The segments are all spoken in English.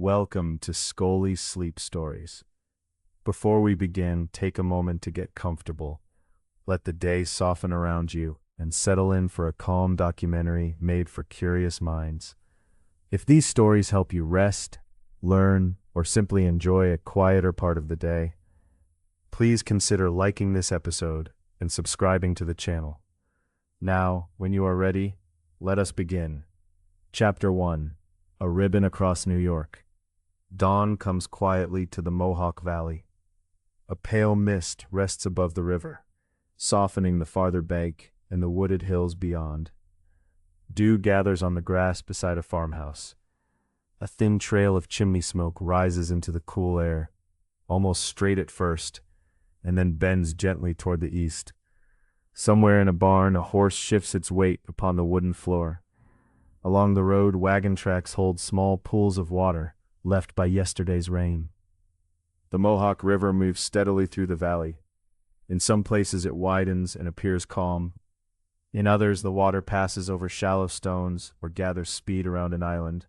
Welcome to Scoli Sleep Stories. Before we begin, take a moment to get comfortable. Let the day soften around you and settle in for a calm documentary made for curious minds. If these stories help you rest, learn, or simply enjoy a quieter part of the day, please consider liking this episode and subscribing to the channel. Now, when you are ready, let us begin. Chapter 1. A Ribbon Across New York. Dawn comes quietly to the Mohawk Valley. A pale mist rests above the river, softening the farther bank and the wooded hills beyond. Dew gathers on the grass beside a farmhouse. A thin trail of chimney smoke rises into the cool air, almost straight at first, and then bends gently toward the east. Somewhere in a barn, a horse shifts its weight upon the wooden floor. Along the road, wagon tracks hold small pools of water left by yesterday's rain. The Mohawk River moves steadily through the valley. In some places it widens and appears calm. In others, the water passes over shallow stones or gathers speed around an island.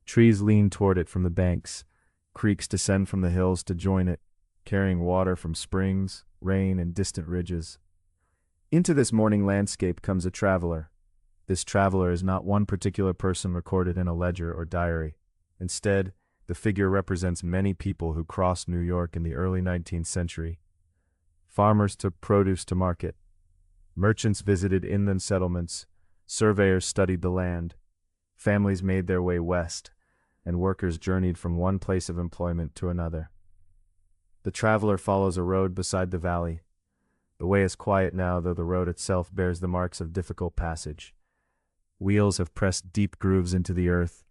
Trees lean toward it from the banks. Creeks descend from the hills to join it, carrying water from springs, rain, and distant ridges. Into this morning landscape comes a traveler. This traveler is not one particular person recorded in a ledger or diary. Instead, the figure represents many people who crossed New York in the early 19th century. Farmers took produce to market. Merchants visited inland settlements. Surveyors studied the land. Families made their way west, and workers journeyed from one place of employment to another. The traveler follows a road beside the valley. The way is quiet now, though the road itself bears the marks of difficult passage. Wheels have pressed deep grooves into the earth.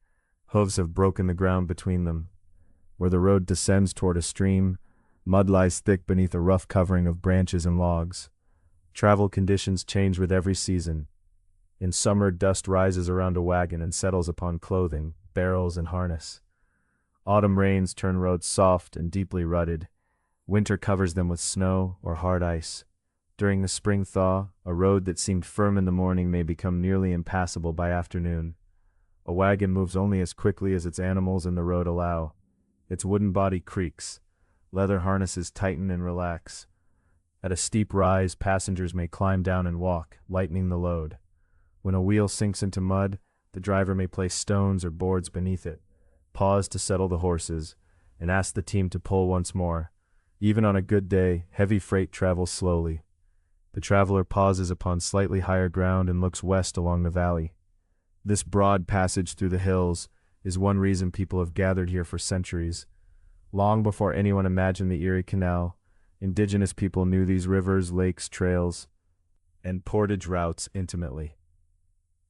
Hooves have broken the ground between them. Where the road descends toward a stream, mud lies thick beneath a rough covering of branches and logs. Travel conditions change with every season. In summer, dust rises around a wagon and settles upon clothing, barrels, and harness. Autumn rains turn roads soft and deeply rutted. Winter covers them with snow or hard ice. During the spring thaw, a road that seemed firm in the morning may become nearly impassable by afternoon. A wagon moves only as quickly as its animals and the road allow. Its wooden body creaks. Leather harnesses tighten and relax. At a steep rise, passengers may climb down and walk, lightening the load. When a wheel sinks into mud, the driver may place stones or boards beneath it, pause to settle the horses, and ask the team to pull once more. Even on a good day, heavy freight travels slowly. The traveler pauses upon slightly higher ground and looks west along the valley. This broad passage through the hills is one reason people have gathered here for centuries. Long before anyone imagined the Erie Canal, indigenous people knew these rivers, lakes, trails, and portage routes intimately.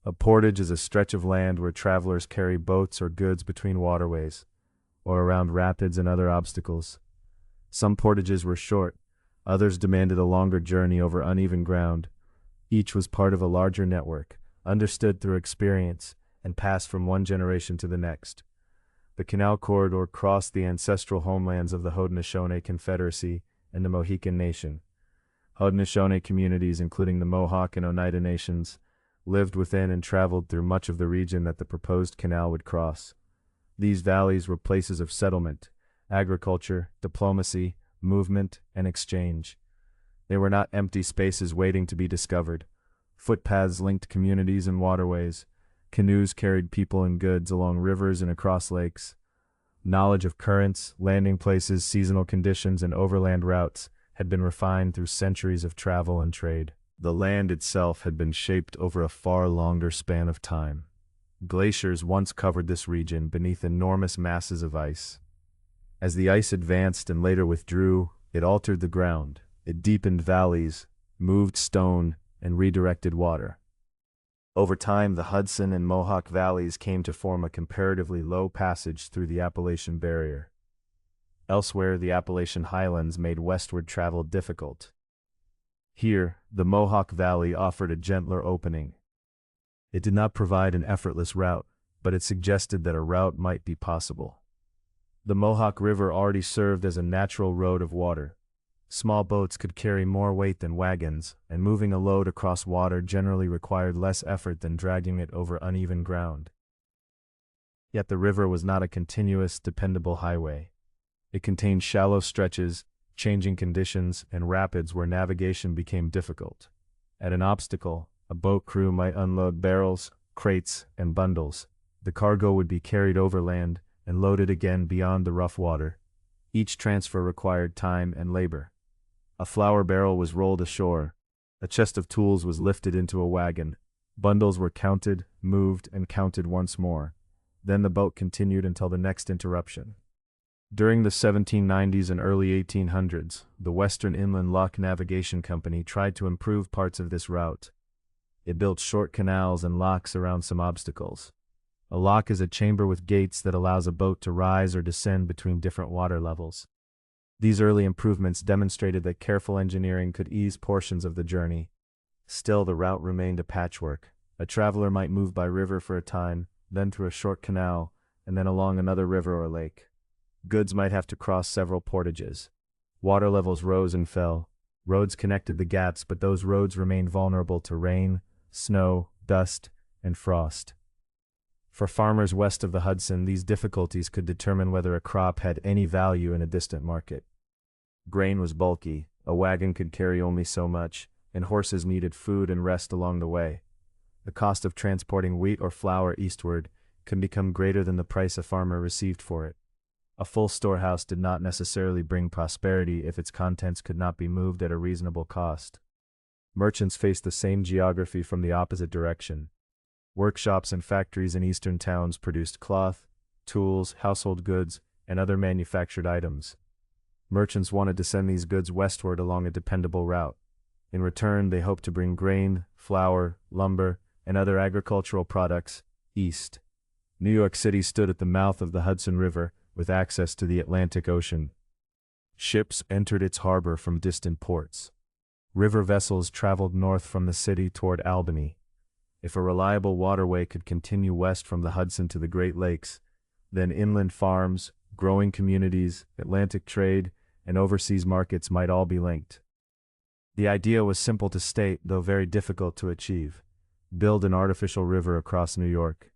A portage is a stretch of land where travelers carry boats or goods between waterways, or around rapids and other obstacles. Some portages were short. Others demanded a longer journey over uneven ground. Each was part of a larger network, understood through experience, and passed from one generation to the next. The canal corridor crossed the ancestral homelands of the Haudenosaunee Confederacy and the Mohican Nation. Haudenosaunee communities, including the Mohawk and Oneida nations, lived within and traveled through much of the region that the proposed canal would cross. These valleys were places of settlement, agriculture, diplomacy, movement, and exchange. They were not empty spaces waiting to be discovered. Footpaths linked communities and waterways. Canoes carried people and goods along rivers and across lakes. Knowledge of currents, landing places, seasonal conditions, and overland routes had been refined through centuries of travel and trade. The land itself had been shaped over a far longer span of time. Glaciers once covered this region beneath enormous masses of ice. As the ice advanced and later withdrew, it altered the ground. It deepened valleys, moved stone, and redirected water. Over time, the Hudson and Mohawk valleys came to form a comparatively low passage through the Appalachian Barrier. Elsewhere, the Appalachian Highlands made westward travel difficult. Here, the Mohawk Valley offered a gentler opening. It did not provide an effortless route, but it suggested that a route might be possible. The Mohawk River already served as a natural road of water. Small boats could carry more weight than wagons, and moving a load across water generally required less effort than dragging it over uneven ground. Yet the river was not a continuous, dependable highway. It contained shallow stretches, changing conditions, and rapids where navigation became difficult. At an obstacle, a boat crew might unload barrels, crates, and bundles. The cargo would be carried overland and loaded again beyond the rough water. Each transfer required time and labor. A flour barrel was rolled ashore. A chest of tools was lifted into a wagon. Bundles were counted, moved, and counted once more. Then the boat continued until the next interruption. During the 1790s and early 1800s, the Western Inland Lock Navigation Company tried to improve parts of this route. It built short canals and locks around some obstacles. A lock is a chamber with gates that allows a boat to rise or descend between different water levels. These early improvements demonstrated that careful engineering could ease portions of the journey. Still, the route remained a patchwork. A traveler might move by river for a time, then through a short canal, and then along another river or lake. Goods might have to cross several portages. Water levels rose and fell. Roads connected the gaps, but those roads remained vulnerable to rain, snow, dust, and frost. For farmers west of the Hudson, these difficulties could determine whether a crop had any value in a distant market. Grain was bulky, a wagon could carry only so much, and horses needed food and rest along the way. The cost of transporting wheat or flour eastward can become greater than the price a farmer received for it. A full storehouse did not necessarily bring prosperity if its contents could not be moved at a reasonable cost. Merchants faced the same geography from the opposite direction. Workshops and factories in eastern towns produced cloth, tools, household goods, and other manufactured items. Merchants wanted to send these goods westward along a dependable route. In return, they hoped to bring grain, flour, lumber, and other agricultural products east. New York City stood at the mouth of the Hudson River, with access to the Atlantic Ocean. Ships entered its harbor from distant ports. River vessels traveled north from the city toward Albany. If a reliable waterway could continue west from the Hudson to the Great Lakes, then inland farms, growing communities, Atlantic trade, and overseas markets might all be linked. The idea was simple to state, though very difficult to achieve. Build an artificial river across New York.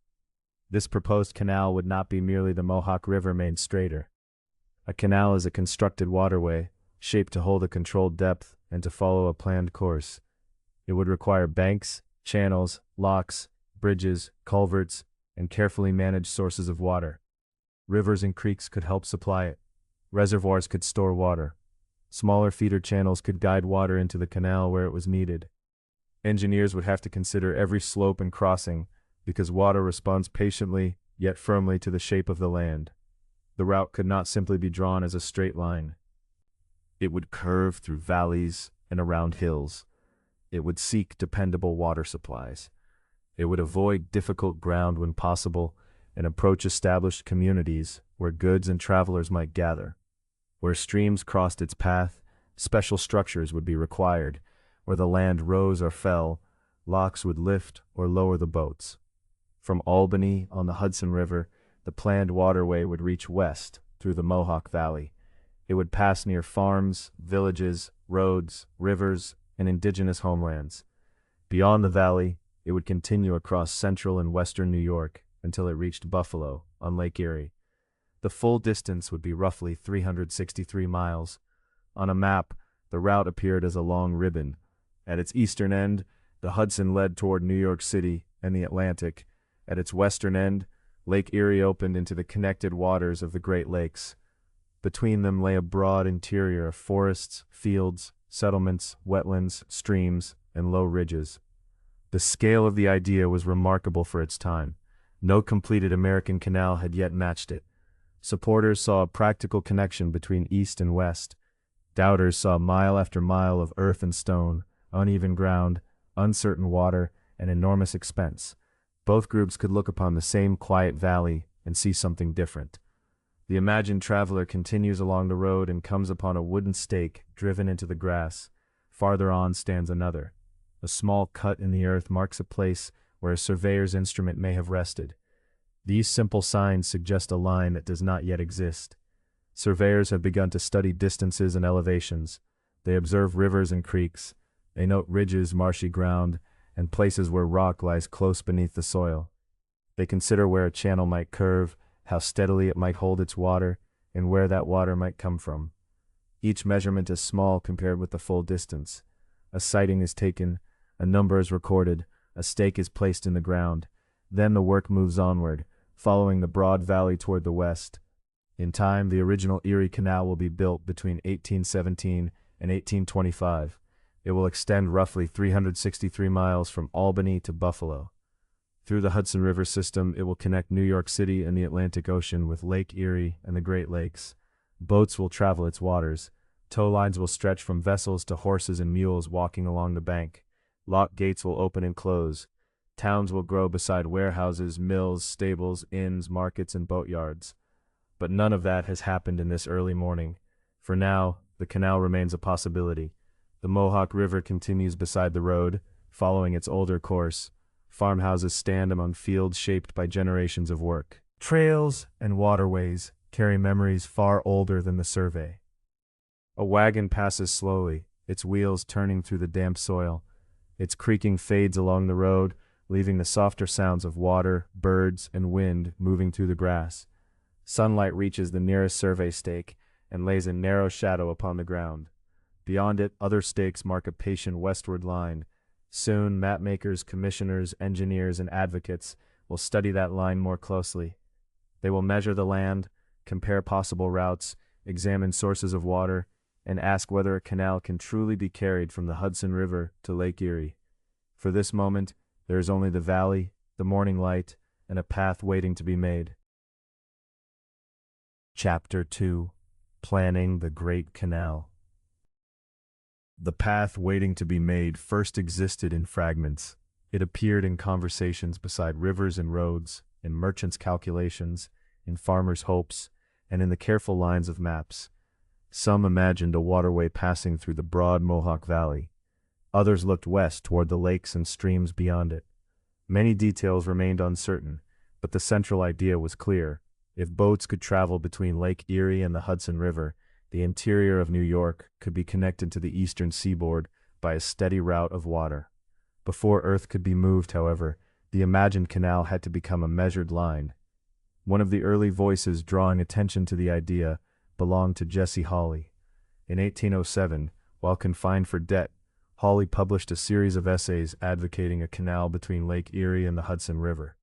This proposed canal would not be merely the Mohawk River made straighter. A canal is a constructed waterway, shaped to hold a controlled depth and to follow a planned course. It would require banks, channels, locks, bridges, culverts, and carefully managed sources of water. Rivers and creeks could help supply it. Reservoirs could store water. Smaller feeder channels could guide water into the canal where it was needed. Engineers would have to consider every slope and crossing, because water responds patiently, yet firmly to the shape of the land. The route could not simply be drawn as a straight line. It would curve through valleys and around hills. It would seek dependable water supplies. It would avoid difficult ground when possible and approach established communities where goods and travelers might gather. Where streams crossed its path, special structures would be required. Where the land rose or fell, locks would lift or lower the boats. From Albany on the Hudson River, the planned waterway would reach west through the Mohawk Valley. It would pass near farms, villages, roads, rivers, and indigenous homelands. Beyond the valley, it would continue across central and western New York until it reached Buffalo on Lake Erie. The full distance would be roughly 363 miles. On a map, the route appeared as a long ribbon. At its eastern end, the Hudson led toward New York City and the Atlantic. At its western end, Lake Erie opened into the connected waters of the Great Lakes. Between them lay a broad interior of forests, fields, settlements, wetlands, streams, and low ridges. The scale of the idea was remarkable for its time. No completed American canal had yet matched it. Supporters saw a practical connection between east and west. Doubters saw mile after mile of earth and stone, uneven ground, uncertain water, and enormous expense. Both groups could look upon the same quiet valley and see something different. The imagined traveler continues along the road and comes upon a wooden stake driven into the grass. Farther on stands another. A small cut in the earth marks a place where a surveyor's instrument may have rested. These simple signs suggest a line that does not yet exist. Surveyors have begun to study distances and elevations. They observe rivers and creeks. They note ridges, marshy ground, and places where rock lies close beneath the soil. They consider where a channel might curve, how steadily it might hold its water, and where that water might come from. Each measurement is small compared with the full distance. A sighting is taken, a number is recorded, a stake is placed in the ground. Then the work moves onward, following the broad valley toward the west. In time, the original Erie Canal will be built between 1817 and 1825. It will extend roughly 363 miles from Albany to Buffalo. Through the Hudson River system, it will connect New York City and the Atlantic Ocean with Lake Erie and the Great Lakes. Boats will travel its waters. Tow lines will stretch from vessels to horses and mules walking along the bank. Lock gates will open and close. Towns will grow beside warehouses, mills, stables, inns, markets, and boatyards. But none of that has happened in this early morning. For now, the canal remains a possibility. The Mohawk River continues beside the road, following its older course. Farmhouses stand among fields shaped by generations of work. Trails and waterways carry memories far older than the survey. A wagon passes slowly, its wheels turning through the damp soil. Its creaking fades along the road, leaving the softer sounds of water, birds, and wind moving through the grass. Sunlight reaches the nearest survey stake and lays a narrow shadow upon the ground. Beyond it, other stakes mark a patient westward line. Soon, mapmakers, commissioners, engineers, and advocates will study that line more closely. They will measure the land, compare possible routes, examine sources of water, and ask whether a canal can truly be carried from the Hudson River to Lake Erie. For this moment, there is only the valley, the morning light, and a path waiting to be made. Chapter 2: Planning the Great Canal. The path waiting to be made first existed in fragments. It appeared in conversations beside rivers and roads, in merchants' calculations, in farmers' hopes, and in the careful lines of maps. Some imagined a waterway passing through the broad Mohawk Valley. Others looked west toward the lakes and streams beyond it. Many details remained uncertain, but the central idea was clear. If boats could travel between Lake Erie and the Hudson River, the interior of New York could be connected to the eastern seaboard by a steady route of water. Before Earth could be moved, however, the imagined canal had to become a measured line. One of the early voices drawing attention to the idea belonged to Jesse Hawley. In 1807, while confined for debt, Hawley published a series of essays advocating a canal between Lake Erie and the Hudson River.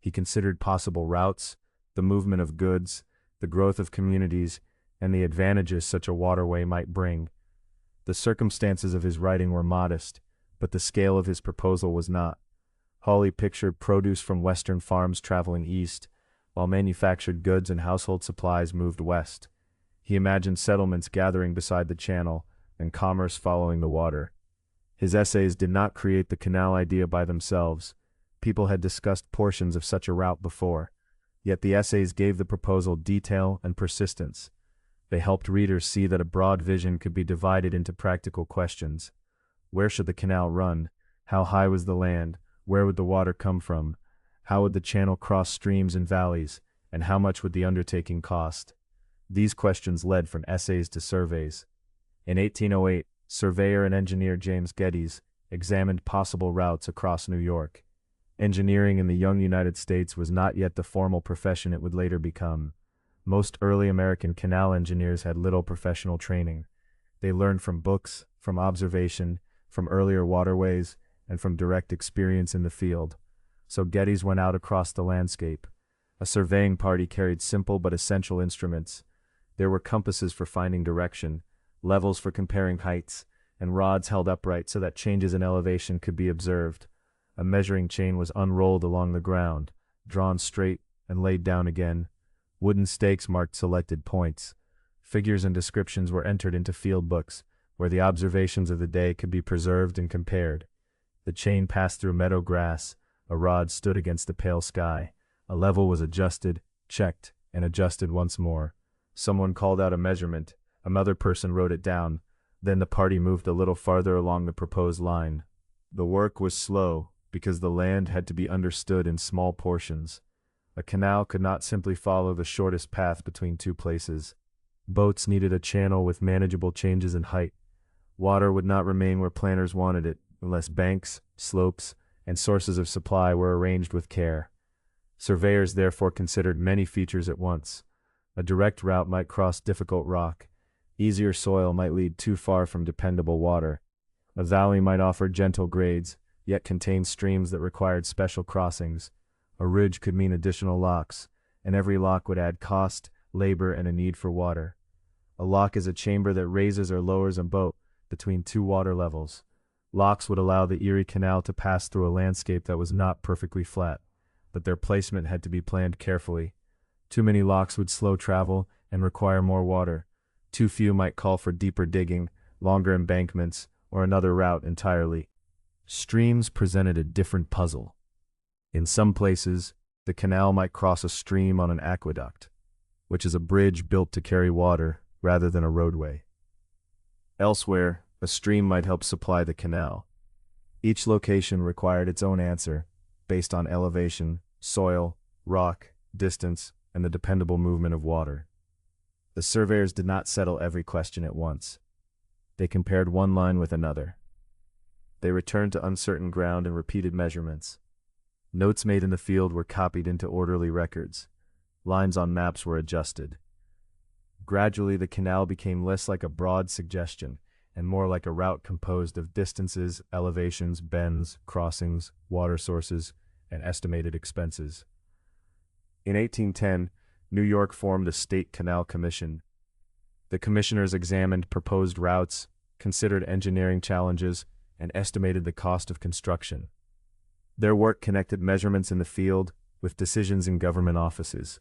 He considered possible routes, the movement of goods, the growth of communities, and the advantages such a waterway might bring. The circumstances of his writing were modest, but the scale of his proposal was not. Hawley pictured produce from western farms traveling east, while manufactured goods and household supplies moved west. He imagined settlements gathering beside the channel and commerce following the water. His essays did not create the canal idea by themselves. People had discussed portions of such a route before, yet the essays gave the proposal detail and persistence. They helped readers see that a broad vision could be divided into practical questions. Where should the canal run? How high was the land? Where would the water come from? How would the channel cross streams and valleys? And how much would the undertaking cost? These questions led from essays to surveys. In 1808, surveyor and engineer James Geddes examined possible routes across New York. Engineering in the young United States was not yet the formal profession it would later become. Most early American canal engineers had little professional training. They learned from books, from observation, from earlier waterways, and from direct experience in the field. So Geddes went out across the landscape. A surveying party carried simple but essential instruments. There were compasses for finding direction, levels for comparing heights, and rods held upright so that changes in elevation could be observed. A measuring chain was unrolled along the ground, drawn straight, and laid down again. Wooden stakes marked selected points. Figures and descriptions were entered into field books, where the observations of the day could be preserved and compared. The chain passed through meadow grass. A rod stood against the pale sky. A level was adjusted, checked, and adjusted once more. Someone called out a measurement. Another person wrote it down. Then the party moved a little farther along the proposed line. The work was slow, because the land had to be understood in small portions. A canal could not simply follow the shortest path between two places. Boats needed a channel with manageable changes in height. Water would not remain where planners wanted it, unless banks, slopes, and sources of supply were arranged with care. Surveyors therefore considered many features at once. A direct route might cross difficult rock. Easier soil might lead too far from dependable water. A valley might offer gentle grades, yet contain streams that required special crossings. A ridge could mean additional locks, and every lock would add cost, labor, and a need for water. A lock is a chamber that raises or lowers a boat between two water levels. Locks would allow the Erie Canal to pass through a landscape that was not perfectly flat, but their placement had to be planned carefully. Too many locks would slow travel and require more water. Too few might call for deeper digging, longer embankments, or another route entirely. Streams presented a different puzzle. In some places, the canal might cross a stream on an aqueduct, which is a bridge built to carry water rather than a roadway. Elsewhere, a stream might help supply the canal. Each location required its own answer, based on elevation, soil, rock, distance, and the dependable movement of water. The surveyors did not settle every question at once. They compared one line with another. They returned to uncertain ground and repeated measurements. Notes made in the field were copied into orderly records. Lines on maps were adjusted. Gradually, the canal became less like a broad suggestion and more like a route composed of distances, elevations, bends, crossings, water sources, and estimated expenses. In 1810, New York formed a state canal commission. The commissioners examined proposed routes, considered engineering challenges, and estimated the cost of construction. Their work connected measurements in the field with decisions in government offices.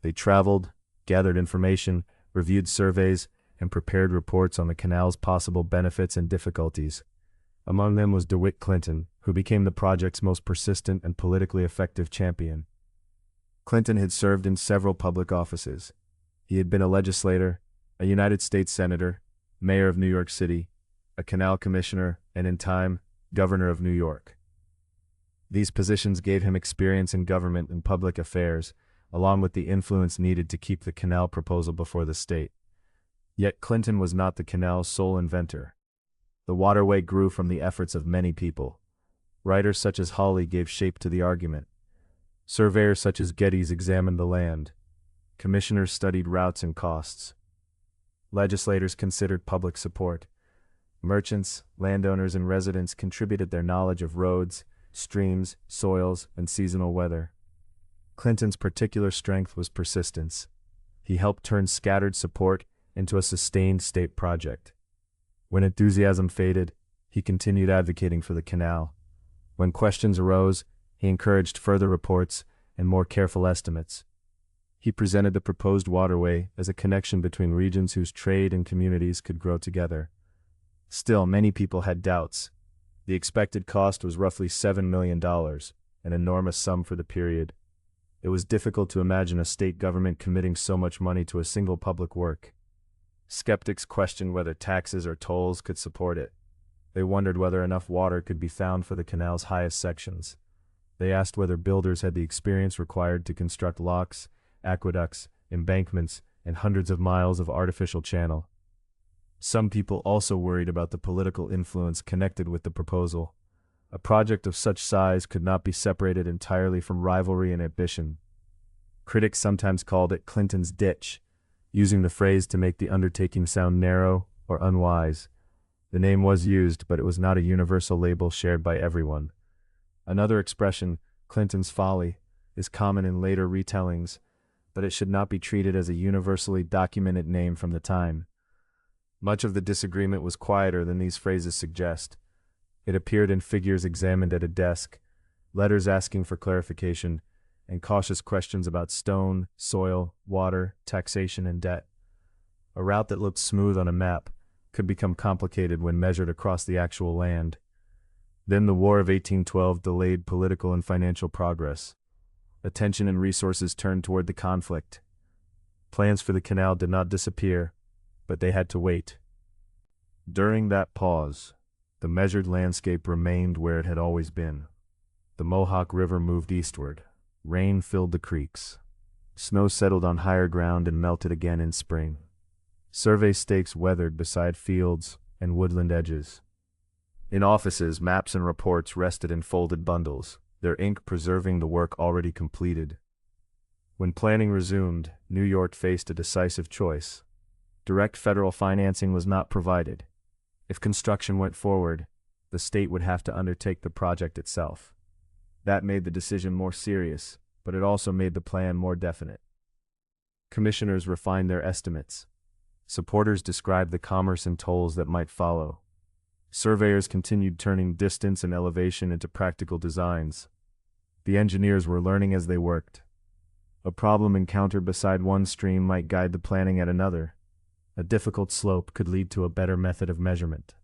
They traveled, gathered information, reviewed surveys, and prepared reports on the canal's possible benefits and difficulties. Among them was DeWitt Clinton, who became the project's most persistent and politically effective champion. Clinton had served in several public offices. He had been a legislator, a United States senator, mayor of New York City, a canal commissioner, and in time, governor of New York. These positions gave him experience in government and public affairs, along with the influence needed to keep the canal proposal before the state. Yet Clinton was not the canal's sole inventor. The waterway grew from the efforts of many people. Writers such as Hawley gave shape to the argument. Surveyors such as Geddes examined the land. Commissioners studied routes and costs. Legislators considered public support. Merchants, landowners, and residents contributed their knowledge of roads, streams, soils, and seasonal weather. Clinton's particular strength was persistence. He helped turn scattered support into a sustained state project. When enthusiasm faded, he continued advocating for the canal. When questions arose, he encouraged further reports and more careful estimates. He presented the proposed waterway as a connection between regions whose trade and communities could grow together. Still, many people had doubts. The expected cost was roughly $7 million, an enormous sum for the period. It was difficult to imagine a state government committing so much money to a single public work. Skeptics questioned whether taxes or tolls could support it. They wondered whether enough water could be found for the canal's highest sections. They asked whether builders had the experience required to construct locks, aqueducts, embankments, and hundreds of miles of artificial channel. Some people also worried about the political influence connected with the proposal. A project of such size could not be separated entirely from rivalry and ambition. Critics sometimes called it Clinton's ditch, using the phrase to make the undertaking sound narrow or unwise. The name was used, but it was not a universal label shared by everyone. Another expression, Clinton's folly, is common in later retellings, but it should not be treated as a universally documented name from the time. Much of the disagreement was quieter than these phrases suggest. It appeared in figures examined at a desk, letters asking for clarification, and cautious questions about stone, soil, water, taxation, and debt. A route that looked smooth on a map could become complicated when measured across the actual land. Then the War of 1812 delayed political and financial progress. Attention and resources turned toward the conflict. Plans for the canal did not disappear, but they had to wait. During that pause, the measured landscape remained where it had always been. The Mohawk River moved eastward. Rain filled the creeks. Snow settled on higher ground and melted again in spring. Survey stakes weathered beside fields and woodland edges. In offices, maps and reports rested in folded bundles, their ink preserving the work already completed. When planning resumed, New York faced a decisive choice. Direct federal financing was not provided. If construction went forward, the state would have to undertake the project itself. That made the decision more serious, but it also made the plan more definite. Commissioners refined their estimates. Supporters described the commerce and tolls that might follow. Surveyors continued turning distance and elevation into practical designs. The engineers were learning as they worked. A problem encountered beside one stream might guide the planning at another. A difficult slope could lead to a better method of measurement.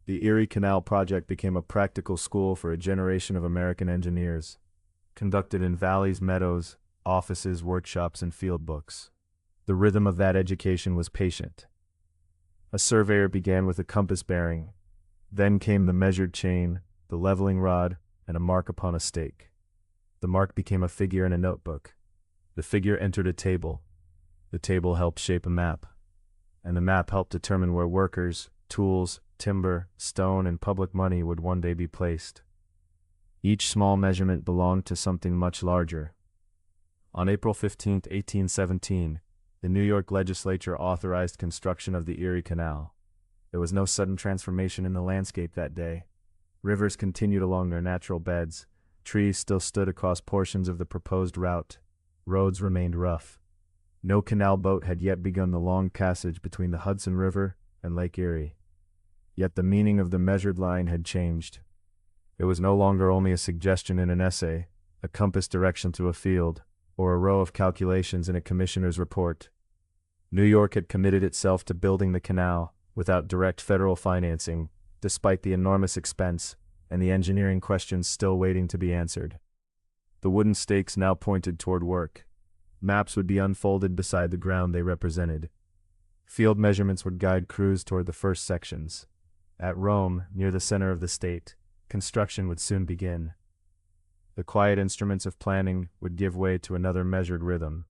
The Erie Canal project became a practical school for a generation of American engineers, conducted in valleys, meadows, offices, workshops, and field books. The rhythm of that education was patient. A surveyor began with a compass bearing. Then came the measured chain, the leveling rod, and a mark upon a stake. The mark became a figure in a notebook. The figure entered a table. The table helped shape a map. And the map helped determine where workers, tools, timber, stone, and public money would one day be placed. Each small measurement belonged to something much larger. On April 15, 1817, the New York legislature authorized construction of the Erie Canal. There was no sudden transformation in the landscape that day. Rivers continued along their natural beds. Trees still stood across portions of the proposed route. Roads remained rough. No canal boat had yet begun the long passage between the Hudson River and Lake Erie. Yet the meaning of the measured line had changed. It was no longer only a suggestion in an essay, a compass direction to a field, or a row of calculations in a commissioner's report. New York had committed itself to building the canal without direct federal financing, despite the enormous expense and the engineering questions still waiting to be answered. The wooden stakes now pointed toward work. Maps would be unfolded beside the ground they represented. Field measurements would guide crews toward the first sections. At Rome, near the center of the state, construction would soon begin. The quiet instruments of planning would give way to another measured rhythm.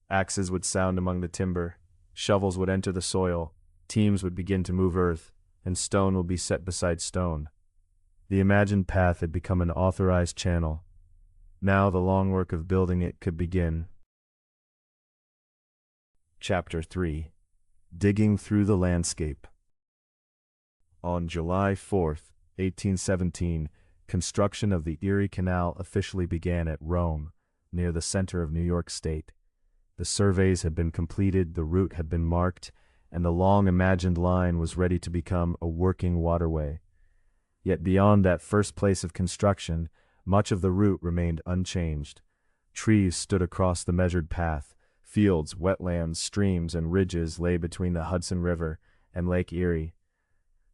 Axes would sound among the timber, shovels would enter the soil, teams would begin to move earth, and stone would be set beside stone. The imagined path had become an authorized channel. Now the long work of building it could begin. Chapter 3. Digging Through the Landscape. On July 4, 1817, construction of the Erie Canal officially began at Rome, near the center of New York State. The surveys had been completed, the route had been marked, and the long-imagined line was ready to become a working waterway. Yet beyond that first place of construction, much of the route remained unchanged. Trees stood across the measured path. Fields, wetlands, streams, and ridges lay between the Hudson River and Lake Erie.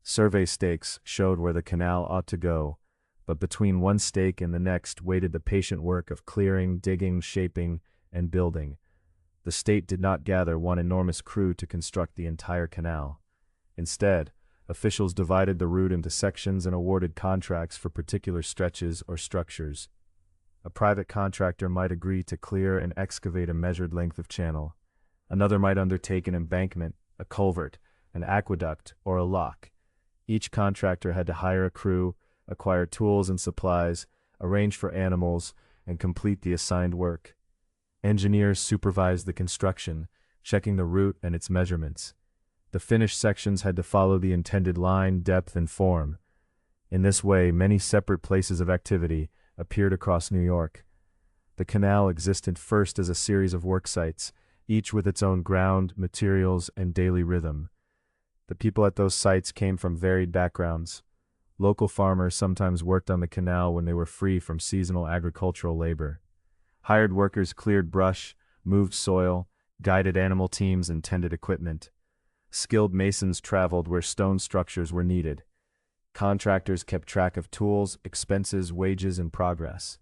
Survey stakes showed where the canal ought to go, but between one stake and the next waited the patient work of clearing, digging, shaping, and building. The state did not gather one enormous crew to construct the entire canal. Instead, officials divided the route into sections and awarded contracts for particular stretches or structures. A private contractor might agree to clear and excavate a measured length of channel. Another might undertake an embankment, a culvert, an aqueduct, or a lock. Each contractor had to hire a crew, acquire tools and supplies, arrange for animals, and complete the assigned work. Engineers supervised the construction, checking the route and its measurements. The finished sections had to follow the intended line, depth, and form. In this way, many separate places of activity appeared across New York. The canal existed first as a series of work sites, each with its own ground, materials, and daily rhythm. The people at those sites came from varied backgrounds. Local farmers sometimes worked on the canal when they were free from seasonal agricultural labor. Hired workers cleared brush, moved soil, guided animal teams, and tended equipment. Skilled masons traveled where stone structures were needed. Contractors kept track of tools, expenses, wages, and progress.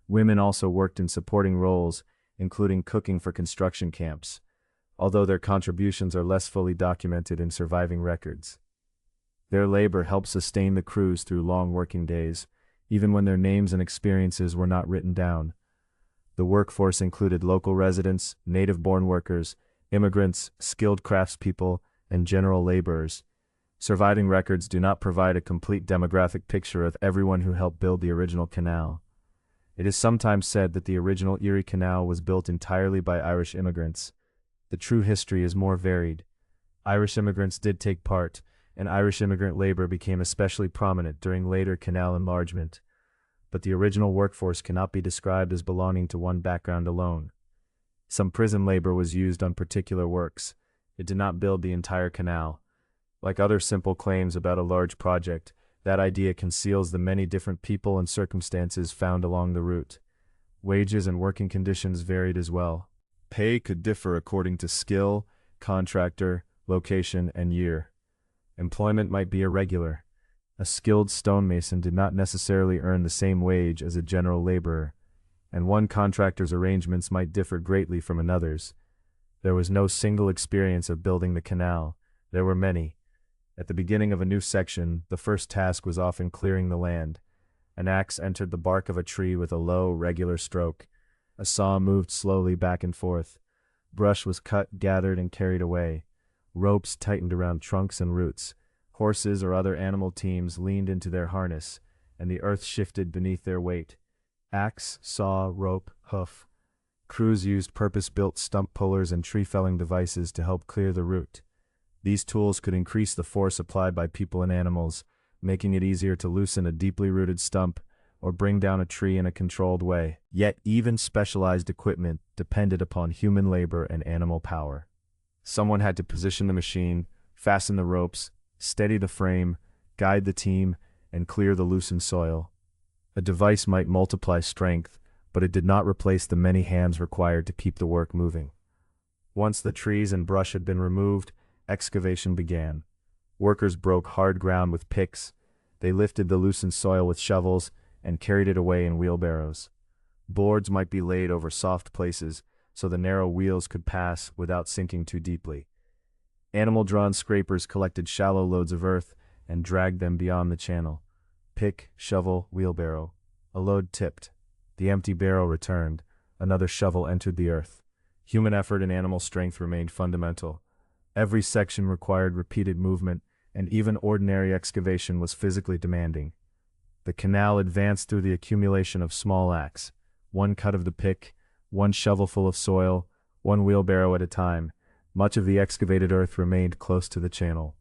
Women also worked in supporting roles, including cooking for construction camps, although their contributions are less fully documented in surviving records. Their labor helped sustain the crews through long working days, even when their names and experiences were not written down. The workforce included local residents, native-born workers, immigrants, skilled craftspeople, and general laborers. Surviving records do not provide a complete demographic picture of everyone who helped build the original canal. It is sometimes said that the original Erie Canal was built entirely by Irish immigrants. The true history is more varied. Irish immigrants did take part, and Irish immigrant labor became especially prominent during later canal enlargement. But the original workforce cannot be described as belonging to one background alone. Some prison labor was used on particular works. It did not build the entire canal. Like other simple claims about a large project, that idea conceals the many different people and circumstances found along the route. Wages and working conditions varied as well. Pay could differ according to skill, contractor, location, and year. Employment might be irregular. A skilled stonemason did not necessarily earn the same wage as a general laborer, and one contractor's arrangements might differ greatly from another's. There was no single experience of building the canal. There were many. At the beginning of a new section, the first task was often clearing the land. An axe entered the bark of a tree with a low, regular stroke. A saw moved slowly back and forth. Brush was cut, gathered, and carried away. Ropes tightened around trunks and roots. Horses or other animal teams leaned into their harness, and the earth shifted beneath their weight. Axe, saw, rope, hoof. Crews used purpose-built stump pullers and tree-felling devices to help clear the route. These tools could increase the force applied by people and animals, making it easier to loosen a deeply rooted stump or bring down a tree in a controlled way. Yet even specialized equipment depended upon human labor and animal power. Someone had to position the machine, fasten the ropes, steady the frame, guide the team, and clear the loosened soil. A device might multiply strength, but it did not replace the many hands required to keep the work moving. Once the trees and brush had been removed, excavation began. Workers broke hard ground with picks. They lifted the loosened soil with shovels and carried it away in wheelbarrows. Boards might be laid over soft places so the narrow wheels could pass without sinking too deeply. Animal-drawn scrapers collected shallow loads of earth and dragged them beyond the channel. Pick, shovel, wheelbarrow. A load tipped. The empty barrel returned. Another shovel entered the earth. Human effort and animal strength remained fundamental. Every section required repeated movement, and even ordinary excavation was physically demanding. The canal advanced through the accumulation of small acts, one cut of the pick, one shovelful of soil, one wheelbarrow at a time. Much of the excavated earth remained close to the channel.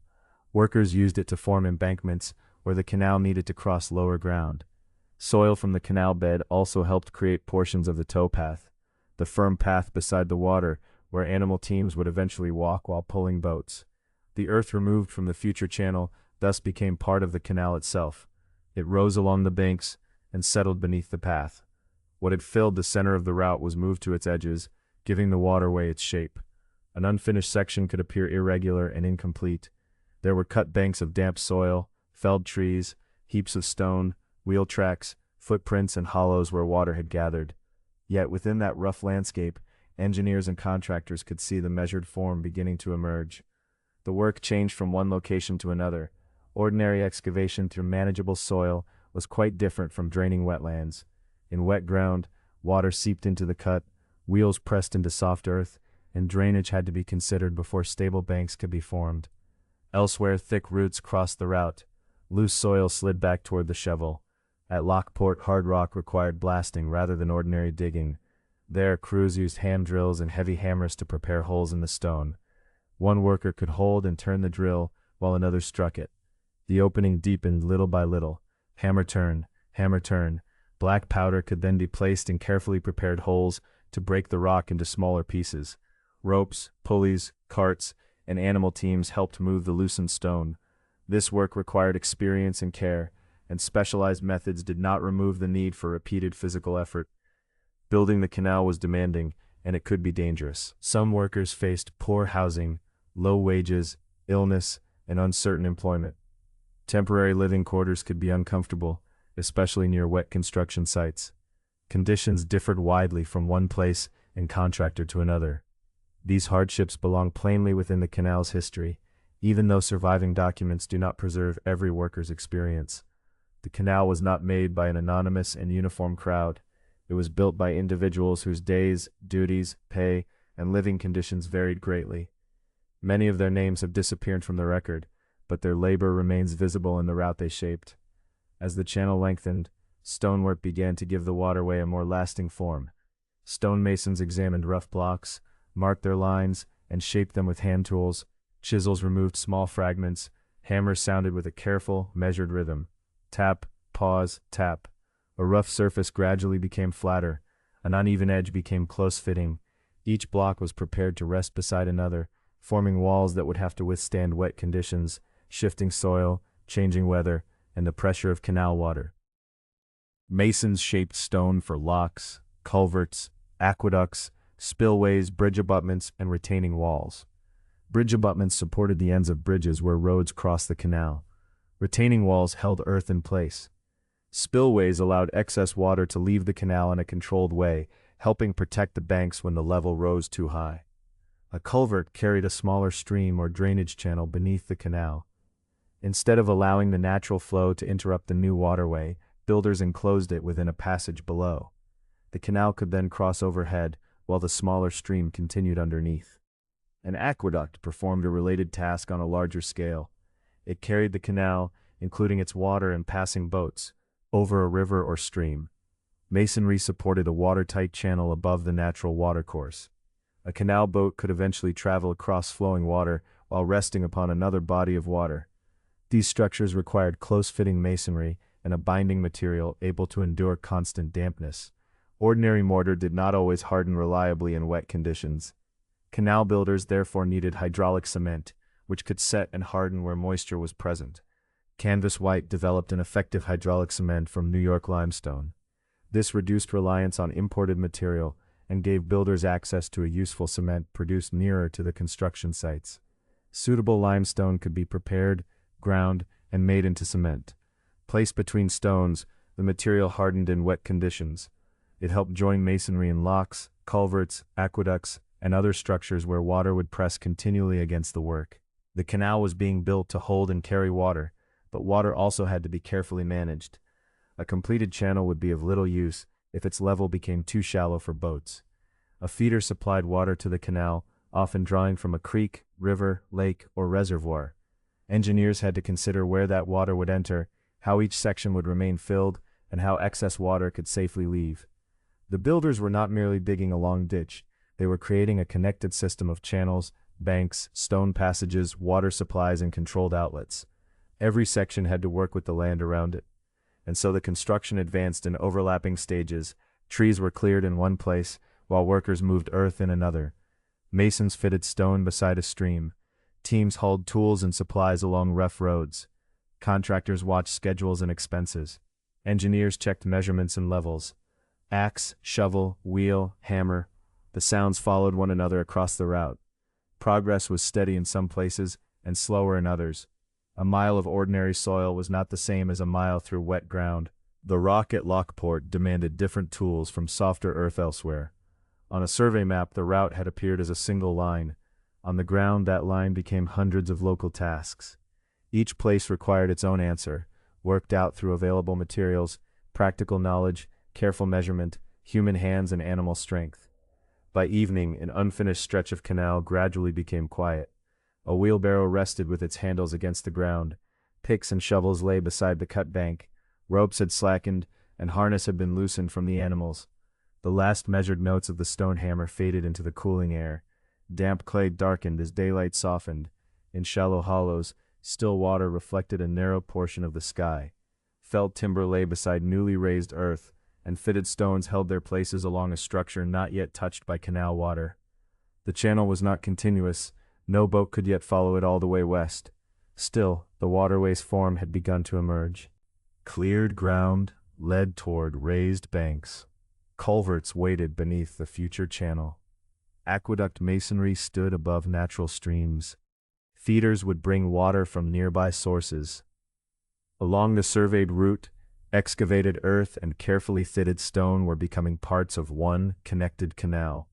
Workers used it to form embankments where the canal needed to cross lower ground. Soil from the canal bed also helped create portions of the towpath, the firm path beside the water where animal teams would eventually walk while pulling boats. The earth removed from the future channel thus became part of the canal itself. It rose along the banks and settled beneath the path. What had filled the center of the route was moved to its edges, giving the waterway its shape. An unfinished section could appear irregular and incomplete. There were cut banks of damp soil, felled trees, heaps of stone, wheel tracks, footprints, and hollows where water had gathered. Yet within that rough landscape, engineers and contractors could see the measured form beginning to emerge. The work changed from one location to another. Ordinary excavation through manageable soil was quite different from draining wetlands. In wet ground, water seeped into the cut, wheels pressed into soft earth, and drainage had to be considered before stable banks could be formed. Elsewhere, thick roots crossed the route. Loose soil slid back toward the shovel. At Lockport, hard rock required blasting rather than ordinary digging. There, crews used hand drills and heavy hammers to prepare holes in the stone. One worker could hold and turn the drill while another struck it. The opening deepened little by little. Hammer turn, hammer turn. Black powder could then be placed in carefully prepared holes to break the rock into smaller pieces. Ropes, pulleys, carts, and animal teams helped move the loosened stone. This work required experience and care, and specialized methods did not remove the need for repeated physical effort. Building the canal was demanding, and it could be dangerous. Some workers faced poor housing, low wages, illness, and uncertain employment. Temporary living quarters could be uncomfortable, especially near wet construction sites. Conditions differed widely from one place and contractor to another. These hardships belong plainly within the canal's history, even though surviving documents do not preserve every worker's experience. The canal was not made by an anonymous and uniform crowd. It was built by individuals whose days, duties, pay, and living conditions varied greatly. Many of their names have disappeared from the record, but their labor remains visible in the route they shaped. As the channel lengthened, stonework began to give the waterway a more lasting form. Stonemasons examined rough blocks, marked their lines, and shaped them with hand tools. Chisels removed small fragments. Hammers sounded with a careful, measured rhythm. Tap, pause, tap. A rough surface gradually became flatter. An uneven edge became close-fitting. Each block was prepared to rest beside another, forming walls that would have to withstand wet conditions, shifting soil, changing weather, and the pressure of canal water. Masons shaped stone for locks, culverts, aqueducts, spillways, bridge abutments, and retaining walls. Bridge abutments supported the ends of bridges where roads crossed the canal. Retaining walls held earth in place. Spillways allowed excess water to leave the canal in a controlled way, helping protect the banks when the level rose too high. A culvert carried a smaller stream or drainage channel beneath the canal. Instead of allowing the natural flow to interrupt the new waterway, builders enclosed it within a passage below. The canal could then cross overhead, while the smaller stream continued underneath. An aqueduct performed a related task on a larger scale. It carried the canal, including its water and passing boats, over a river or stream. Masonry supported a watertight channel above the natural watercourse. A canal boat could eventually travel across flowing water while resting upon another body of water. These structures required close-fitting masonry and a binding material able to endure constant dampness. Ordinary mortar did not always harden reliably in wet conditions. Canal builders therefore needed hydraulic cement, which could set and harden where moisture was present. Canvas White developed an effective hydraulic cement from New York limestone. This reduced reliance on imported material and gave builders access to a useful cement produced nearer to the construction sites. Suitable limestone could be prepared, ground, and made into cement. Placed between stones, the material hardened in wet conditions. It helped join masonry in locks, culverts, aqueducts, and other structures where water would press continually against the work. The canal was being built to hold and carry water, but water also had to be carefully managed. A completed channel would be of little use if its level became too shallow for boats. A feeder supplied water to the canal, often drawing from a creek, river, lake, or reservoir. Engineers had to consider where that water would enter, how each section would remain filled, and how excess water could safely leave. The builders were not merely digging a long ditch, they were creating a connected system of channels, banks, stone passages, water supplies, and controlled outlets. Every section had to work with the land around it. And so the construction advanced in overlapping stages. Trees were cleared in one place, while workers moved earth in another. Masons fitted stone beside a stream. Teams hauled tools and supplies along rough roads. Contractors watched schedules and expenses. Engineers checked measurements and levels. Axe, shovel, wheel, hammer. The sounds followed one another across the route. Progress was steady in some places and slower in others. A mile of ordinary soil was not the same as a mile through wet ground. The rock at Lockport demanded different tools from softer earth elsewhere. On a survey map, the route had appeared as a single line. On the ground, that line became hundreds of local tasks. Each place required its own answer, worked out through available materials, practical knowledge, careful measurement, human hands, and animal strength. By evening, an unfinished stretch of canal gradually became quiet. A wheelbarrow rested with its handles against the ground. Picks and shovels lay beside the cut bank. Ropes had slackened, and harness had been loosened from the animals. The last measured notes of the stone hammer faded into the cooling air. Damp clay darkened as daylight softened. In shallow hollows, still water reflected a narrow portion of the sky. Felled timber lay beside newly raised earth, and fitted stones held their places along a structure not yet touched by canal water. The channel was not continuous. No boat could yet follow it all the way west. Still, the waterway's form had begun to emerge. Cleared ground led toward raised banks. Culverts waited beneath the future channel. Aqueduct masonry stood above natural streams. Feeders would bring water from nearby sources. Along the surveyed route, excavated earth and carefully fitted stone were becoming parts of one connected canal.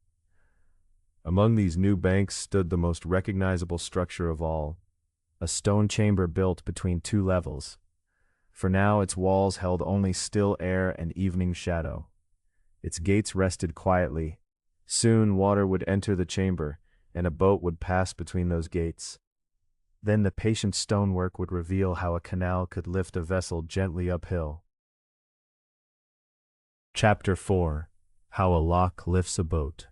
Among these new banks stood the most recognizable structure of all, a stone chamber built between two levels. For now its walls held only still air and evening shadow. Its gates rested quietly. Soon water would enter the chamber, and a boat would pass between those gates. Then the patient stonework would reveal how a canal could lift a vessel gently uphill. Chapter 4. How a Lock Lifts a Boat.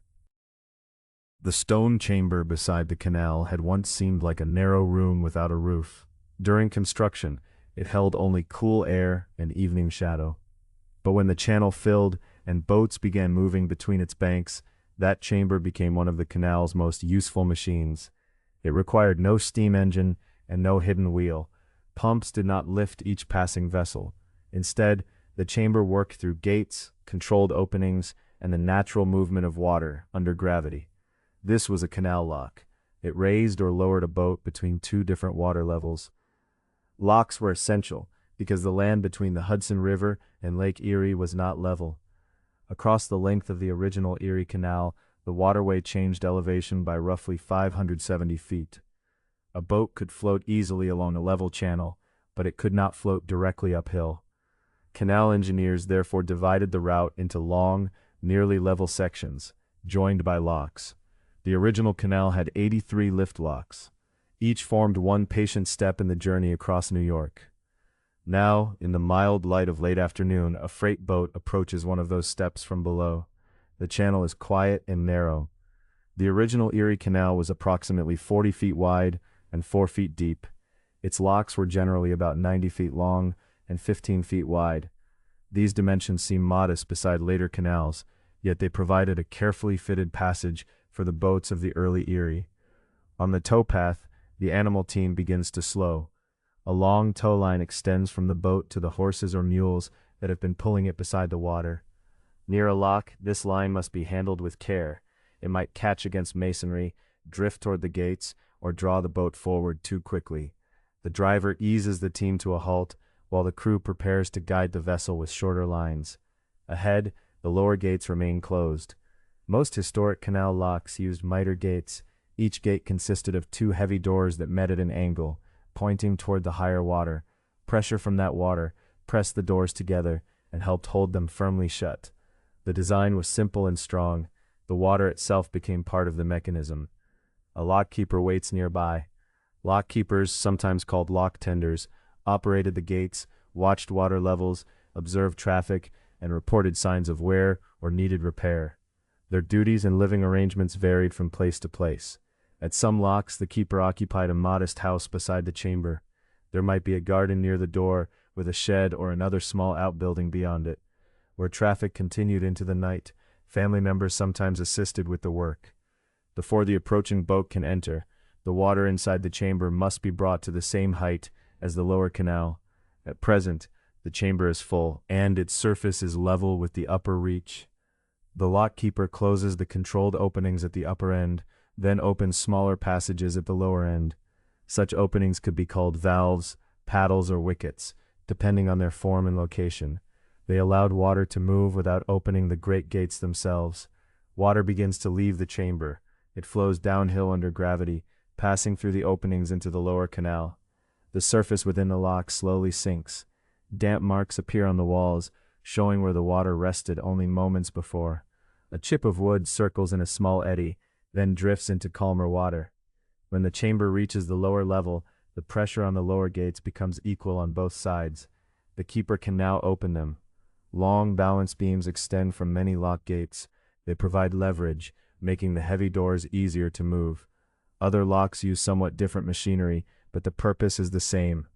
The stone chamber beside the canal had once seemed like a narrow room without a roof. During construction, it held only cool air and evening shadow. But when the channel filled and boats began moving between its banks, that chamber became one of the canal's most useful machines. It required no steam engine and no hidden wheel. Pumps did not lift each passing vessel. Instead, the chamber worked through gates, controlled openings, and the natural movement of water under gravity. This was a canal lock. It raised or lowered a boat between two different water levels. Locks were essential because the land between the Hudson River and Lake Erie was not level. Across the length of the original Erie Canal, the waterway changed elevation by roughly 570 feet. A boat could float easily along a level channel, but it could not float directly uphill. Canal engineers therefore divided the route into long, nearly level sections, joined by locks. The original canal had 83 lift locks. Each formed one patient step in the journey across New York. Now, in the mild light of late afternoon, a freight boat approaches one of those steps from below. The channel is quiet and narrow. The original Erie Canal was approximately 40 feet wide and 4 feet deep. Its locks were generally about 90 feet long and 15 feet wide. These dimensions seem modest beside later canals, yet they provided a carefully fitted passage for the boats of the early Erie. On the towpath, the animal team begins to slow. A long tow line extends from the boat to the horses or mules that have been pulling it beside the water. Near a lock, this line must be handled with care. It might catch against masonry, drift toward the gates, or draw the boat forward too quickly. The driver eases the team to a halt, while the crew prepares to guide the vessel with shorter lines. Ahead, the lower gates remain closed. Most historic canal locks used miter gates. Each gate consisted of two heavy doors that met at an angle, pointing toward the higher water. Pressure from that water pressed the doors together and helped hold them firmly shut. The design was simple and strong. The water itself became part of the mechanism. A lockkeeper waits nearby. Lockkeepers, sometimes called lock tenders, operated the gates, watched water levels, observed traffic, and reported signs of wear or needed repair. Their duties and living arrangements varied from place to place. At some locks, the keeper occupied a modest house beside the chamber. There might be a garden near the door, with a shed or another small outbuilding beyond it. Where traffic continued into the night, family members sometimes assisted with the work. Before the approaching boat can enter, the water inside the chamber must be brought to the same height as the lower canal. At present, the chamber is full, and its surface is level with the upper reach. The lockkeeper closes the controlled openings at the upper end, then opens smaller passages at the lower end. Such openings could be called valves, paddles, or wickets, depending on their form and location. They allowed water to move without opening the great gates themselves. Water begins to leave the chamber. It flows downhill under gravity, passing through the openings into the lower canal. The surface within the lock slowly sinks. Damp marks appear on the walls, showing where the water rested only moments before. A chip of wood circles in a small eddy, then drifts into calmer water. When the chamber reaches the lower level, the pressure on the lower gates becomes equal on both sides. The keeper can now open them. Long balance beams extend from many lock gates. They provide leverage, making the heavy doors easier to move. Other locks use somewhat different machinery, but the purpose is the same.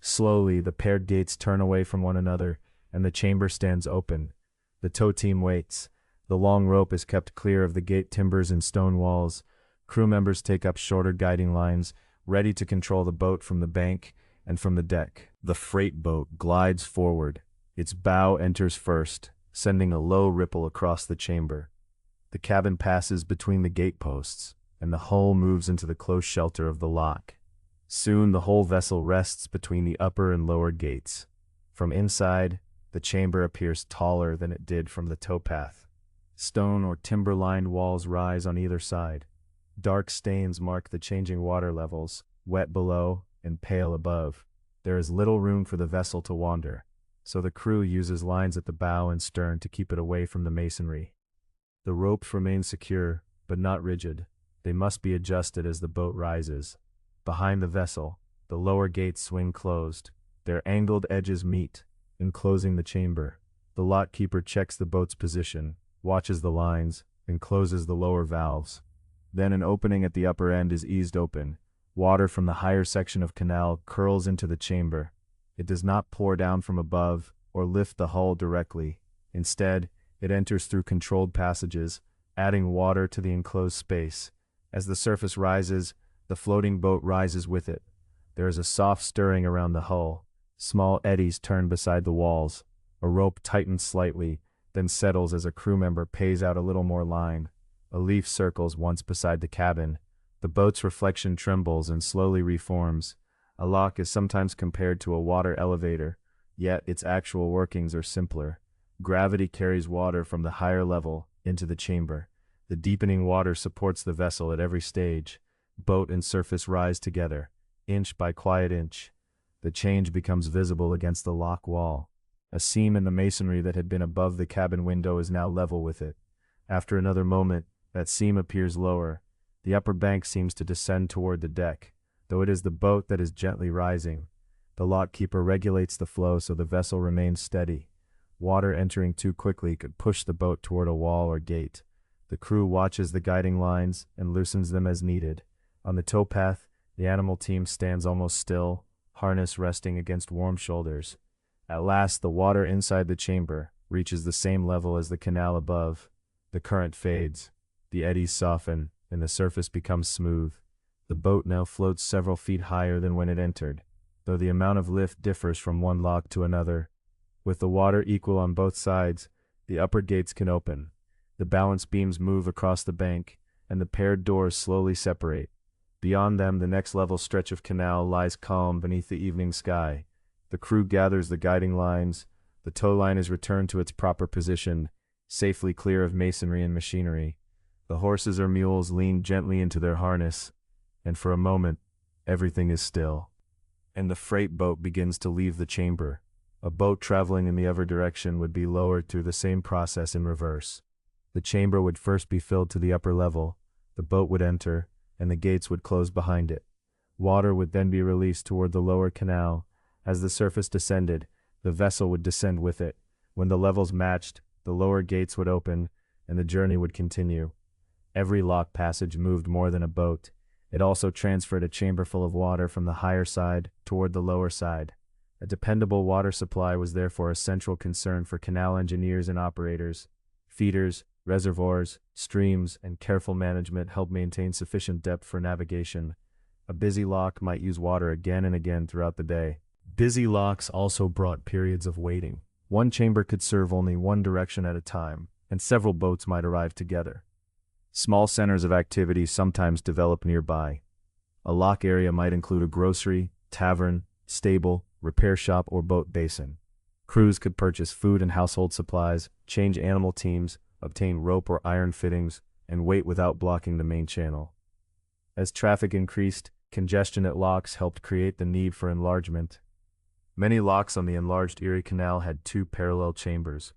Slowly, the paired gates turn away from one another, and the chamber stands open. The tow team waits. The long rope is kept clear of the gate timbers and stone walls. Crew members take up shorter guiding lines, ready to control the boat from the bank and from the deck. The freight boat glides forward. Its bow enters first, sending a low ripple across the chamber. The cabin passes between the gate posts, and the hull moves into the close shelter of the lock. Soon the whole vessel rests between the upper and lower gates. From inside, the chamber appears taller than it did from the towpath. Stone or timber-lined walls rise on either side. Dark stains mark the changing water levels, wet below and pale above. There is little room for the vessel to wander, so the crew uses lines at the bow and stern to keep it away from the masonry. The ropes remain secure, but not rigid. They must be adjusted as the boat rises. Behind the vessel, the lower gates swing closed. Their angled edges meet, enclosing the chamber. The lock keeper checks the boat's position, watches the lines, and closes the lower valves. Then an opening at the upper end is eased open. Water from the higher section of canal curls into the chamber. It does not pour down from above or lift the hull directly. Instead, it enters through controlled passages, adding water to the enclosed space. As the surface rises, the floating boat rises with it. There is a soft stirring around the hull. Small eddies turn beside the walls. A rope tightens slightly, then settles as a crew member pays out a little more line. A leaf circles once beside the cabin. The boat's reflection trembles and slowly reforms. A lock is sometimes compared to a water elevator, yet its actual workings are simpler. Gravity carries water from the higher level into the chamber. The deepening water supports the vessel at every stage. Boat and surface rise together, inch by quiet inch. The change becomes visible against the lock wall. A seam in the masonry that had been above the cabin window is now level with it. After another moment, that seam appears lower. The upper bank seems to descend toward the deck, though it is the boat that is gently rising. The lock keeper regulates the flow so the vessel remains steady. Water entering too quickly could push the boat toward a wall or gate. The crew watches the guiding lines and loosens them as needed. On the towpath, the animal team stands almost still, harness resting against warm shoulders. At last, the water inside the chamber reaches the same level as the canal above. The current fades, the eddies soften, and the surface becomes smooth. The boat now floats several feet higher than when it entered, though the amount of lift differs from one lock to another. With the water equal on both sides, the upper gates can open. The balance beams move across the bank, and the paired doors slowly separate. Beyond them, the next level stretch of canal lies calm beneath the evening sky. The crew gathers the guiding lines. The tow line is returned to its proper position, safely clear of masonry and machinery. The horses or mules lean gently into their harness, and for a moment, everything is still. And the freight boat begins to leave the chamber. A boat traveling in the other direction would be lowered through the same process in reverse. The chamber would first be filled to the upper level, the boat would enter, and the gates would close behind it. Water would then be released toward the lower canal. As the surface descended, the vessel would descend with it. When the levels matched, the lower gates would open, and the journey would continue. Every lock passage moved more than a boat. It also transferred a chamber full of water from the higher side toward the lower side. A dependable water supply was therefore a central concern for canal engineers and operators. Feeders, reservoirs, streams, and careful management helped maintain sufficient depth for navigation. A busy lock might use water again and again throughout the day. Busy locks also brought periods of waiting. One chamber could serve only one direction at a time, and several boats might arrive together. Small centers of activity sometimes develop nearby. A lock area might include a grocery, tavern, stable, repair shop, or boat basin. Crews could purchase food and household supplies, change animal teams, obtain rope or iron fittings, and wait without blocking the main channel. As traffic increased, congestion at locks helped create the need for enlargement. Many locks on the enlarged Erie Canal had two parallel chambers.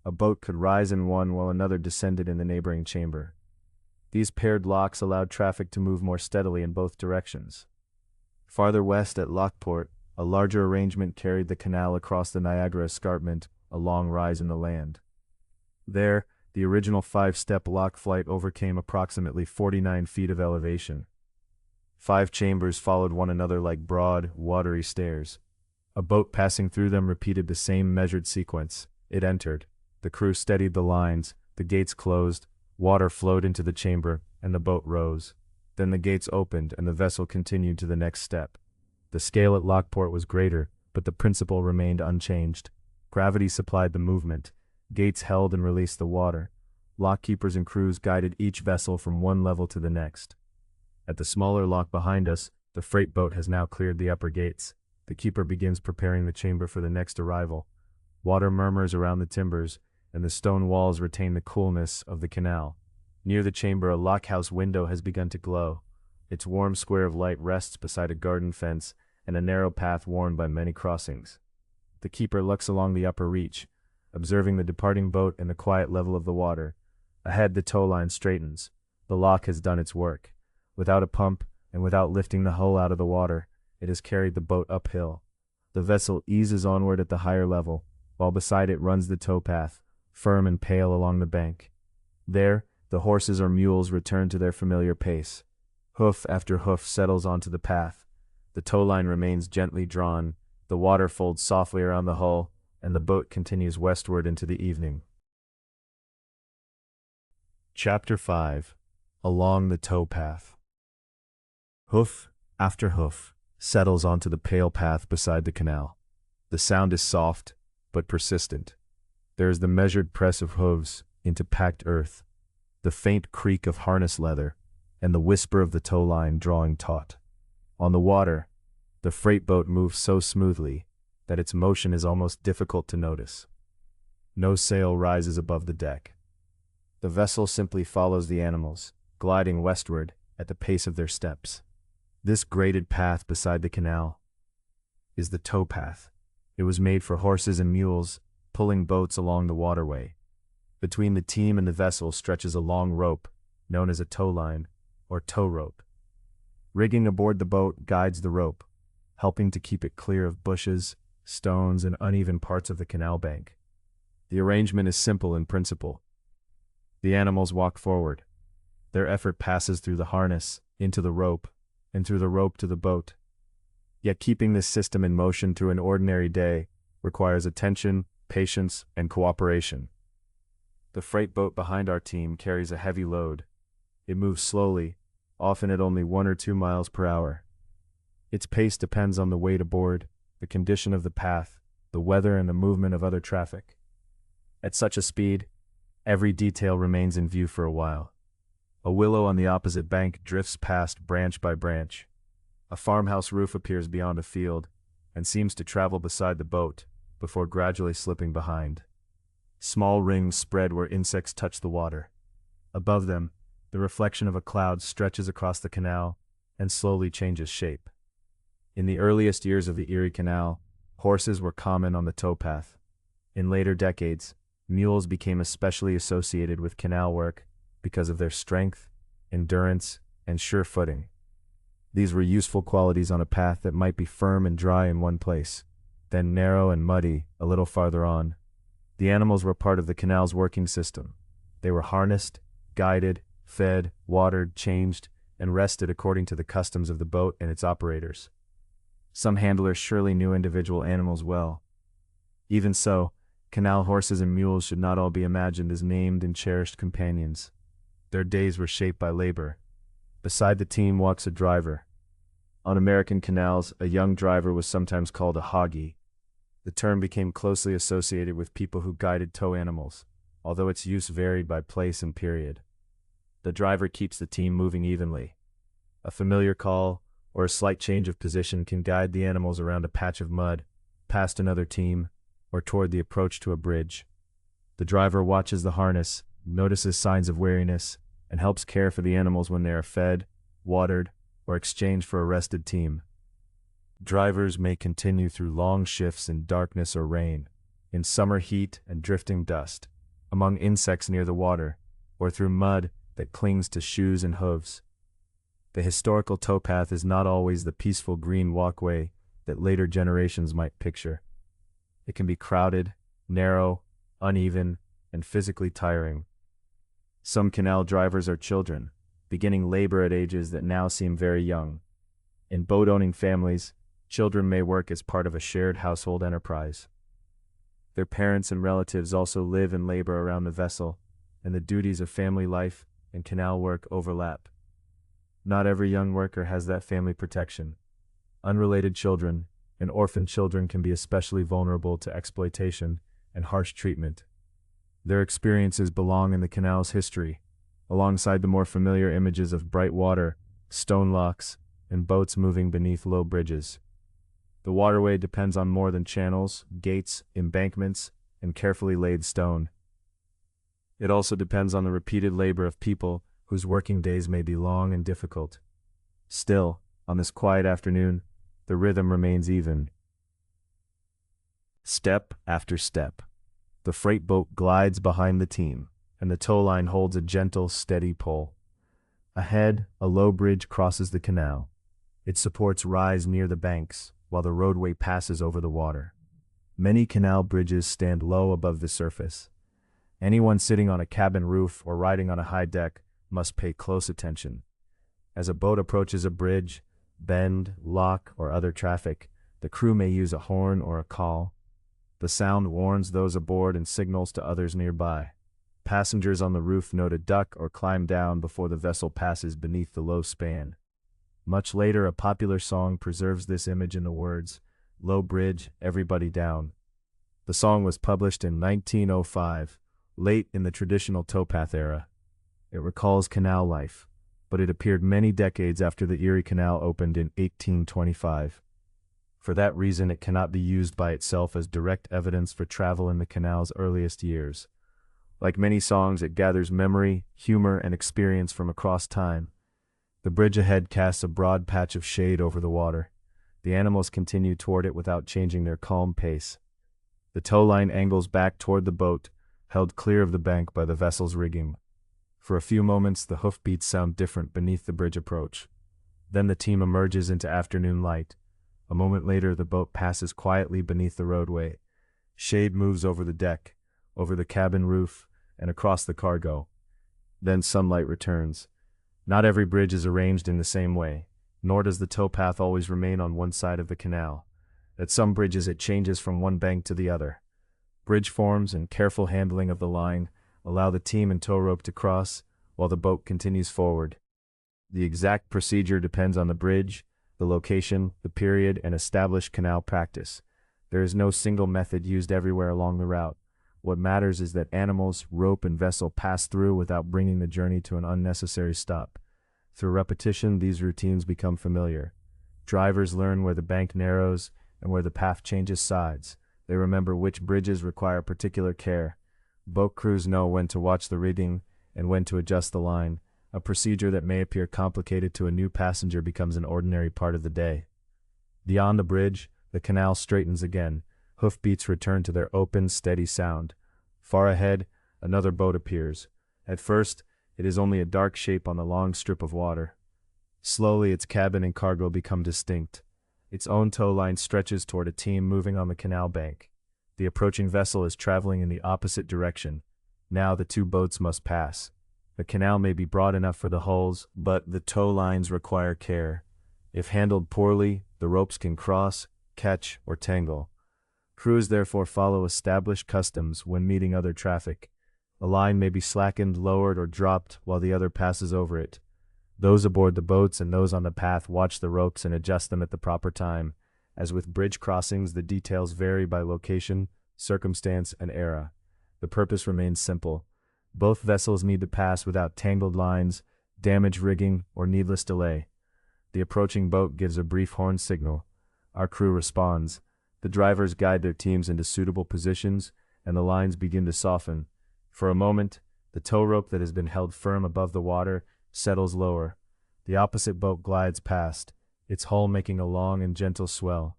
A boat could rise in one while another descended in the neighboring chamber. These paired locks allowed traffic to move more steadily in both directions. Farther west at Lockport, a larger arrangement carried the canal across the Niagara Escarpment, a long rise in the land. There, the original 5-step lock flight overcame approximately 49 feet of elevation. 5 chambers followed one another like broad, watery stairs. A boat passing through them repeated the same measured sequence. It entered. The crew steadied the lines, the gates closed, water flowed into the chamber, and the boat rose. Then the gates opened and the vessel continued to the next step. The scale at Lockport was greater, but the principle remained unchanged. Gravity supplied the movement. Gates held and released the water. Lockkeepers and crews guided each vessel from one level to the next. At the smaller lock behind us, the freight boat has now cleared the upper gates. The keeper begins preparing the chamber for the next arrival. Water murmurs around the timbers, and the stone walls retain the coolness of the canal. Near the chamber, a lockhouse window has begun to glow. Its warm square of light rests beside a garden fence and a narrow path worn by many crossings. The keeper looks along the upper reach, observing the departing boat and the quiet level of the water. Ahead, the tow line straightens. The lock has done its work. Without a pump and without lifting the hull out of the water, it has carried the boat uphill. The vessel eases onward at the higher level, while beside it runs the towpath, firm and pale along the bank. There, the horses or mules return to their familiar pace. Hoof after hoof settles onto the path. The towline remains gently drawn, the water folds softly around the hull, and the boat continues westward into the evening. Chapter 5. Along the Towpath. Hoof after hoof settles onto the pale path beside the canal. The sound is soft, but persistent. There is the measured press of hooves into packed earth, the faint creak of harness leather, and the whisper of the towline drawing taut. On the water, the freight boat moves so smoothly that its motion is almost difficult to notice. No sail rises above the deck. The vessel simply follows the animals, gliding westward at the pace of their steps. This graded path beside the canal is the towpath. It was made for horses and mules, pulling boats along the waterway. Between the team and the vessel stretches a long rope, known as a towline, or tow rope. Rigging aboard the boat guides the rope, helping to keep it clear of bushes, stones, and uneven parts of the canal bank. The arrangement is simple in principle. The animals walk forward. Their effort passes through the harness, into the rope, and through the rope to the boat. Yet keeping this system in motion through an ordinary day requires attention, patience, and cooperation. The freight boat behind our team carries a heavy load. It moves slowly, often at only 1 or 2 miles per hour. Its pace depends on the weight aboard, the condition of the path, the weather, and the movement of other traffic. At such a speed, every detail remains in view for a while. A willow on the opposite bank drifts past branch by branch. A farmhouse roof appears beyond a field and seems to travel beside the boat before gradually slipping behind. Small rings spread where insects touch the water. Above them, the reflection of a cloud stretches across the canal and slowly changes shape. In the earliest years of the Erie Canal, horses were common on the towpath. In later decades, mules became especially associated with canal work because of their strength, endurance, and sure footing. These were useful qualities on a path that might be firm and dry in one place, then narrow and muddy a little farther on. The animals were part of the canal's working system. They were harnessed, guided, fed, watered, changed, and rested according to the customs of the boat and its operators. Some handlers surely knew individual animals well. Even so, canal horses and mules should not all be imagined as named and cherished companions. Their days were shaped by labor. Beside the team walks a driver. On American canals, a young driver was sometimes called a hoggy. The term became closely associated with people who guided tow animals, although its use varied by place and period. The driver keeps the team moving evenly. A familiar call or a slight change of position can guide the animals around a patch of mud, past another team, or toward the approach to a bridge. The driver watches the harness, notices signs of weariness, and helps care for the animals when they are fed, watered, or exchanged for a rested team. Drivers may continue through long shifts in darkness or rain, in summer heat and drifting dust, among insects near the water, or through mud that clings to shoes and hooves. The historical towpath is not always the peaceful green walkway that later generations might picture. It can be crowded, narrow, uneven, and physically tiring. Some canal drivers are children, beginning labor at ages that now seem very young. In boat-owning families, children may work as part of a shared household enterprise. Their parents and relatives also live and labor around the vessel, and the duties of family life and canal work overlap. Not every young worker has that family protection. Unrelated children and orphan children can be especially vulnerable to exploitation and harsh treatment. Their experiences belong in the canal's history, alongside the more familiar images of bright water, stone locks, and boats moving beneath low bridges. The waterway depends on more than channels, gates, embankments, and carefully laid stone. It also depends on the repeated labor of people whose working days may be long and difficult. Still, on this quiet afternoon, the rhythm remains even. Step after step, the freight boat glides behind the team, and the tow line holds a gentle, steady pull. Ahead, a low bridge crosses the canal. Its supports rise near the banks, while the roadway passes over the water. Many canal bridges stand low above the surface. Anyone sitting on a cabin roof or riding on a high deck must pay close attention. As a boat approaches a bridge, bend, lock, or other traffic, the crew may use a horn or a call. The sound warns those aboard and signals to others nearby. Passengers on the roof know to duck or climb down before the vessel passes beneath the low span. Much later, a popular song preserves this image in the words, "Low bridge, everybody down." The song was published in 1905, late in the traditional towpath era. It recalls canal life, but it appeared many decades after the Erie Canal opened in 1825. For that reason, it cannot be used by itself as direct evidence for travel in the canal's earliest years. Like many songs, it gathers memory, humor, and experience from across time. The bridge ahead casts a broad patch of shade over the water. The animals continue toward it without changing their calm pace. The tow line angles back toward the boat, held clear of the bank by the vessel's rigging. For a few moments, the hoofbeats sound different beneath the bridge approach. Then the team emerges into afternoon light. A moment later, the boat passes quietly beneath the roadway. Shade moves over the deck, over the cabin roof, and across the cargo. Then sunlight returns. Not every bridge is arranged in the same way, nor does the towpath always remain on one side of the canal. At some bridges it changes from one bank to the other. Bridge forms and careful handling of the line allow the team and tow rope to cross, while the boat continues forward. The exact procedure depends on the bridge, the location, the period, and established canal practice. There is no single method used everywhere along the route. What matters is that animals, rope, and vessel pass through without bringing the journey to an unnecessary stop. Through repetition, these routines become familiar. Drivers learn where the bank narrows and where the path changes sides. They remember which bridges require particular care. Boat crews know when to watch the rigging and when to adjust the line. A procedure that may appear complicated to a new passenger becomes an ordinary part of the day. Beyond the bridge, the canal straightens again. Hoofbeats return to their open, steady sound. Far ahead, another boat appears. At first, it is only a dark shape on the long strip of water. Slowly, its cabin and cargo become distinct. Its own tow line stretches toward a team moving on the canal bank. The approaching vessel is traveling in the opposite direction. Now the two boats must pass. The canal may be broad enough for the hulls, but the tow lines require care. If handled poorly, the ropes can cross, catch, or tangle. Crews therefore follow established customs when meeting other traffic. A line may be slackened, lowered, or dropped while the other passes over it. Those aboard the boats and those on the path watch the ropes and adjust them at the proper time. As with bridge crossings, the details vary by location, circumstance, and era. The purpose remains simple. Both vessels need to pass without tangled lines, damaged rigging, or needless delay. The approaching boat gives a brief horn signal. Our crew responds. The drivers guide their teams into suitable positions, and the lines begin to soften. For a moment, the tow rope that has been held firm above the water settles lower. The opposite boat glides past, its hull making a long and gentle swell.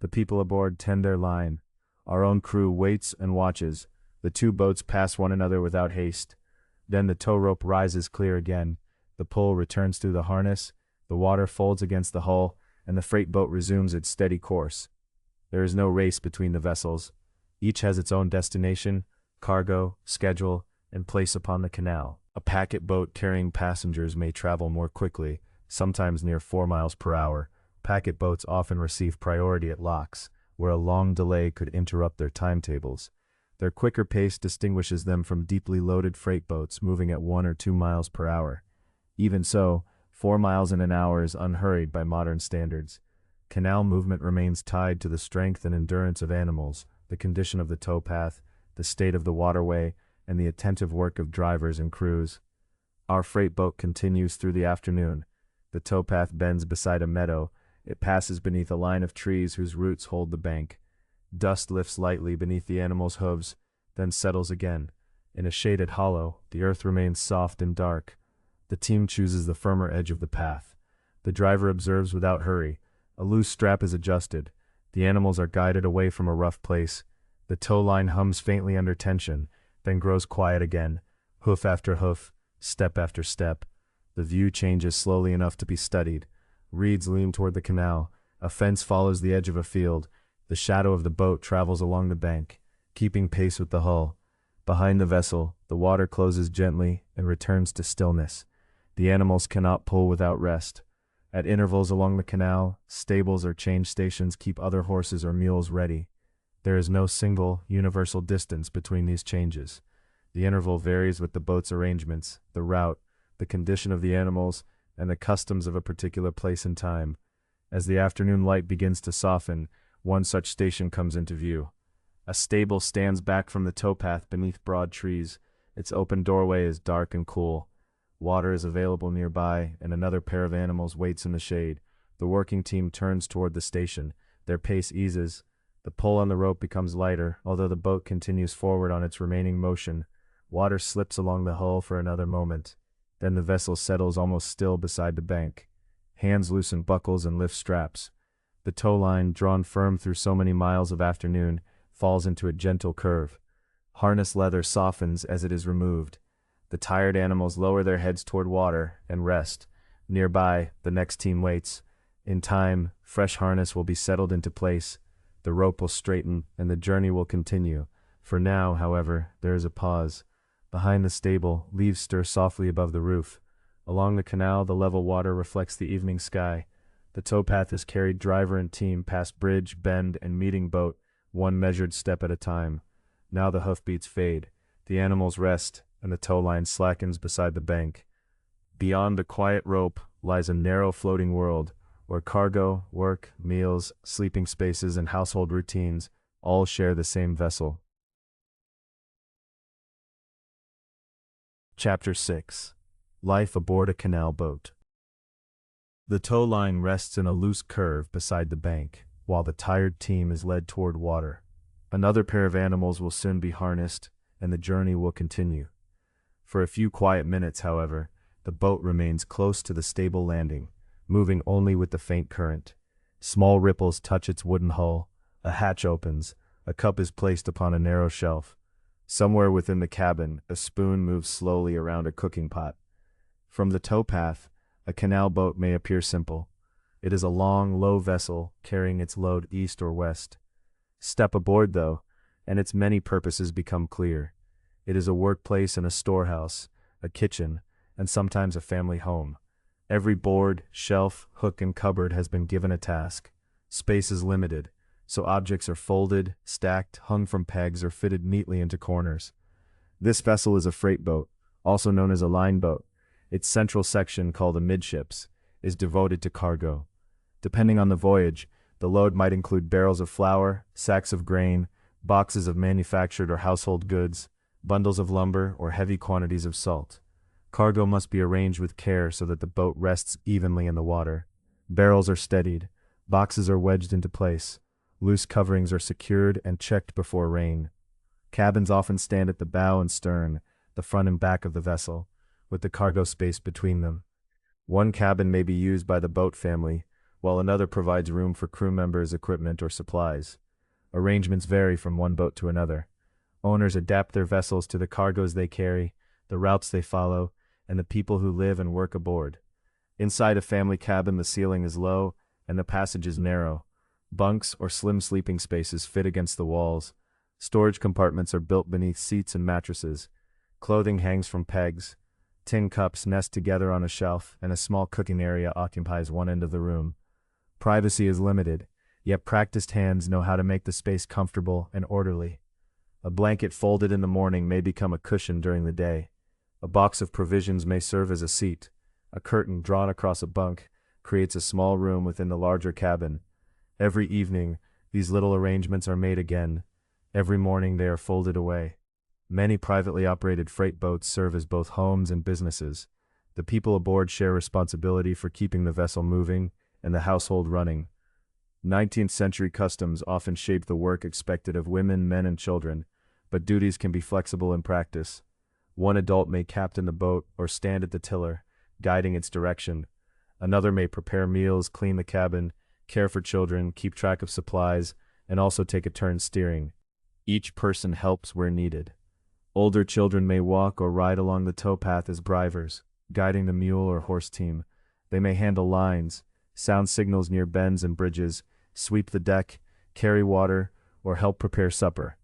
The people aboard tend their line. Our own crew waits and watches. The two boats pass one another without haste. Then the tow rope rises clear again. The pull returns through the harness, the water folds against the hull, and the freight boat resumes its steady course. There is no race between the vessels. Each has its own destination, cargo, schedule, and place upon the canal. A packet boat carrying passengers may travel more quickly, sometimes near 4 miles per hour. Packet boats often receive priority at locks, where a long delay could interrupt their timetables. Their quicker pace distinguishes them from deeply loaded freight boats moving at 1 or 2 miles per hour. Even so, 4 miles in an hour is unhurried by modern standards. Canal movement remains tied to the strength and endurance of animals, the condition of the towpath, the state of the waterway, and the attentive work of drivers and crews. Our freight boat continues through the afternoon. The towpath bends beside a meadow. It passes beneath a line of trees whose roots hold the bank. Dust lifts lightly beneath the animal's hooves, then settles again. In a shaded hollow, the earth remains soft and dark. The team chooses the firmer edge of the path. The driver observes without hurry. A loose strap is adjusted. The animals are guided away from a rough place. The tow line hums faintly under tension, then grows quiet again, hoof after hoof, step after step. The view changes slowly enough to be studied. Reeds lean toward the canal. A fence follows the edge of a field. The shadow of the boat travels along the bank, keeping pace with the hull. Behind the vessel, the water closes gently and returns to stillness. The animals cannot pull without rest. At intervals along the canal, stables or change stations keep other horses or mules ready. There is no single, universal distance between these changes. The interval varies with the boat's arrangements, the route, the condition of the animals, and the customs of a particular place and time. As the afternoon light begins to soften, one such station comes into view. A stable stands back from the towpath beneath broad trees. Its open doorway is dark and cool. Water is available nearby, and another pair of animals waits in the shade. The working team turns toward the station. Their pace eases. The pull on the rope becomes lighter, although the boat continues forward on its remaining motion. Water slips along the hull for another moment. Then the vessel settles almost still beside the bank. Hands loosen buckles and lift straps. The tow line, drawn firm through so many miles of afternoon, falls into a gentle curve. Harness leather softens as it is removed. The tired animals lower their heads toward water and rest. Nearby, the next team waits. In time, fresh harness will be settled into place. The rope will straighten, and the journey will continue. For now, however, there is a pause. Behind the stable, leaves stir softly above the roof. Along the canal, the level water reflects the evening sky. The towpath has carried driver and team past bridge, bend, and meeting boat, one measured step at a time. Now the hoofbeats fade. The animals rest, and the tow line slackens beside the bank. Beyond the quiet rope lies a narrow floating world, where cargo, work, meals, sleeping spaces, and household routines all share the same vessel. Chapter 6. Life aboard a canal boat. The tow line rests in a loose curve beside the bank, while the tired team is led toward water. Another pair of animals will soon be harnessed, and the journey will continue. For a few quiet minutes, however, the boat remains close to the stable landing, moving only with the faint current. Small ripples touch its wooden hull. A hatch opens. A cup is placed upon a narrow shelf. Somewhere within the cabin, a spoon moves slowly around a cooking pot. From the towpath, a canal boat may appear simple. It is a long, low vessel carrying its load east or west. Step aboard, though, and its many purposes become clear. It is a workplace and a storehouse, a kitchen, and sometimes a family home. Every board, shelf, hook, and cupboard has been given a task. Space is limited, so objects are folded, stacked, hung from pegs, or fitted neatly into corners. This vessel is a freight boat, also known as a line boat. Its central section, called amidships, is devoted to cargo. Depending on the voyage, the load might include barrels of flour, sacks of grain, boxes of manufactured or household goods, bundles of lumber, or heavy quantities of salt. Cargo must be arranged with care so that the boat rests evenly in the water. Barrels are steadied, boxes are wedged into place, loose coverings are secured and checked before rain. Cabins often stand at the bow and stern, the front and back of the vessel, with the cargo space between them. One cabin may be used by the boat family, while another provides room for crew members, equipment, or supplies. Arrangements vary from one boat to another. Owners adapt their vessels to the cargoes they carry, the routes they follow, and the people who live and work aboard. Inside a family cabin, the ceiling is low and the passage is narrow. Bunks or slim sleeping spaces fit against the walls. Storage compartments are built beneath seats and mattresses. Clothing hangs from pegs. Tin cups nest together on a shelf, and a small cooking area occupies one end of the room. Privacy is limited, yet practiced hands know how to make the space comfortable and orderly. A blanket folded in the morning may become a cushion during the day. A box of provisions may serve as a seat. A curtain drawn across a bunk creates a small room within the larger cabin. Every evening, these little arrangements are made again. Every morning they are folded away. Many privately operated freight boats serve as both homes and businesses. The people aboard share responsibility for keeping the vessel moving and the household running. 19th century customs often shape the work expected of women, men, and children, but duties can be flexible in practice. One adult may captain the boat or stand at the tiller, guiding its direction. Another may prepare meals, clean the cabin, care for children, keep track of supplies, and also take a turn steering. Each person helps where needed. Older children may walk or ride along the towpath as drivers. guiding the mule or horse team. They may handle lines, sound signals near bends and bridges, sweep the deck, carry water, or help prepare supper.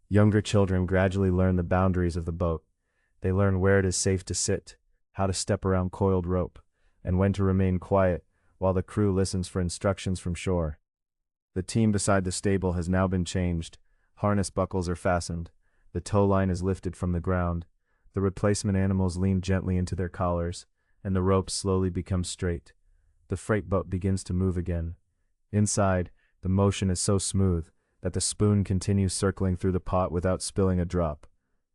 Younger children gradually learn the boundaries of the boat. They learn where it is safe to sit, how to step around coiled rope, and when to remain quiet while the crew listens for instructions from shore. The team beside the stable has now been changed. Harness buckles are fastened. The tow line is lifted from the ground. The replacement animals lean gently into their collars, and the ropes slowly become straight. The freight boat begins to move again. Inside, the motion is so smooth that the spoon continues circling through the pot without spilling a drop.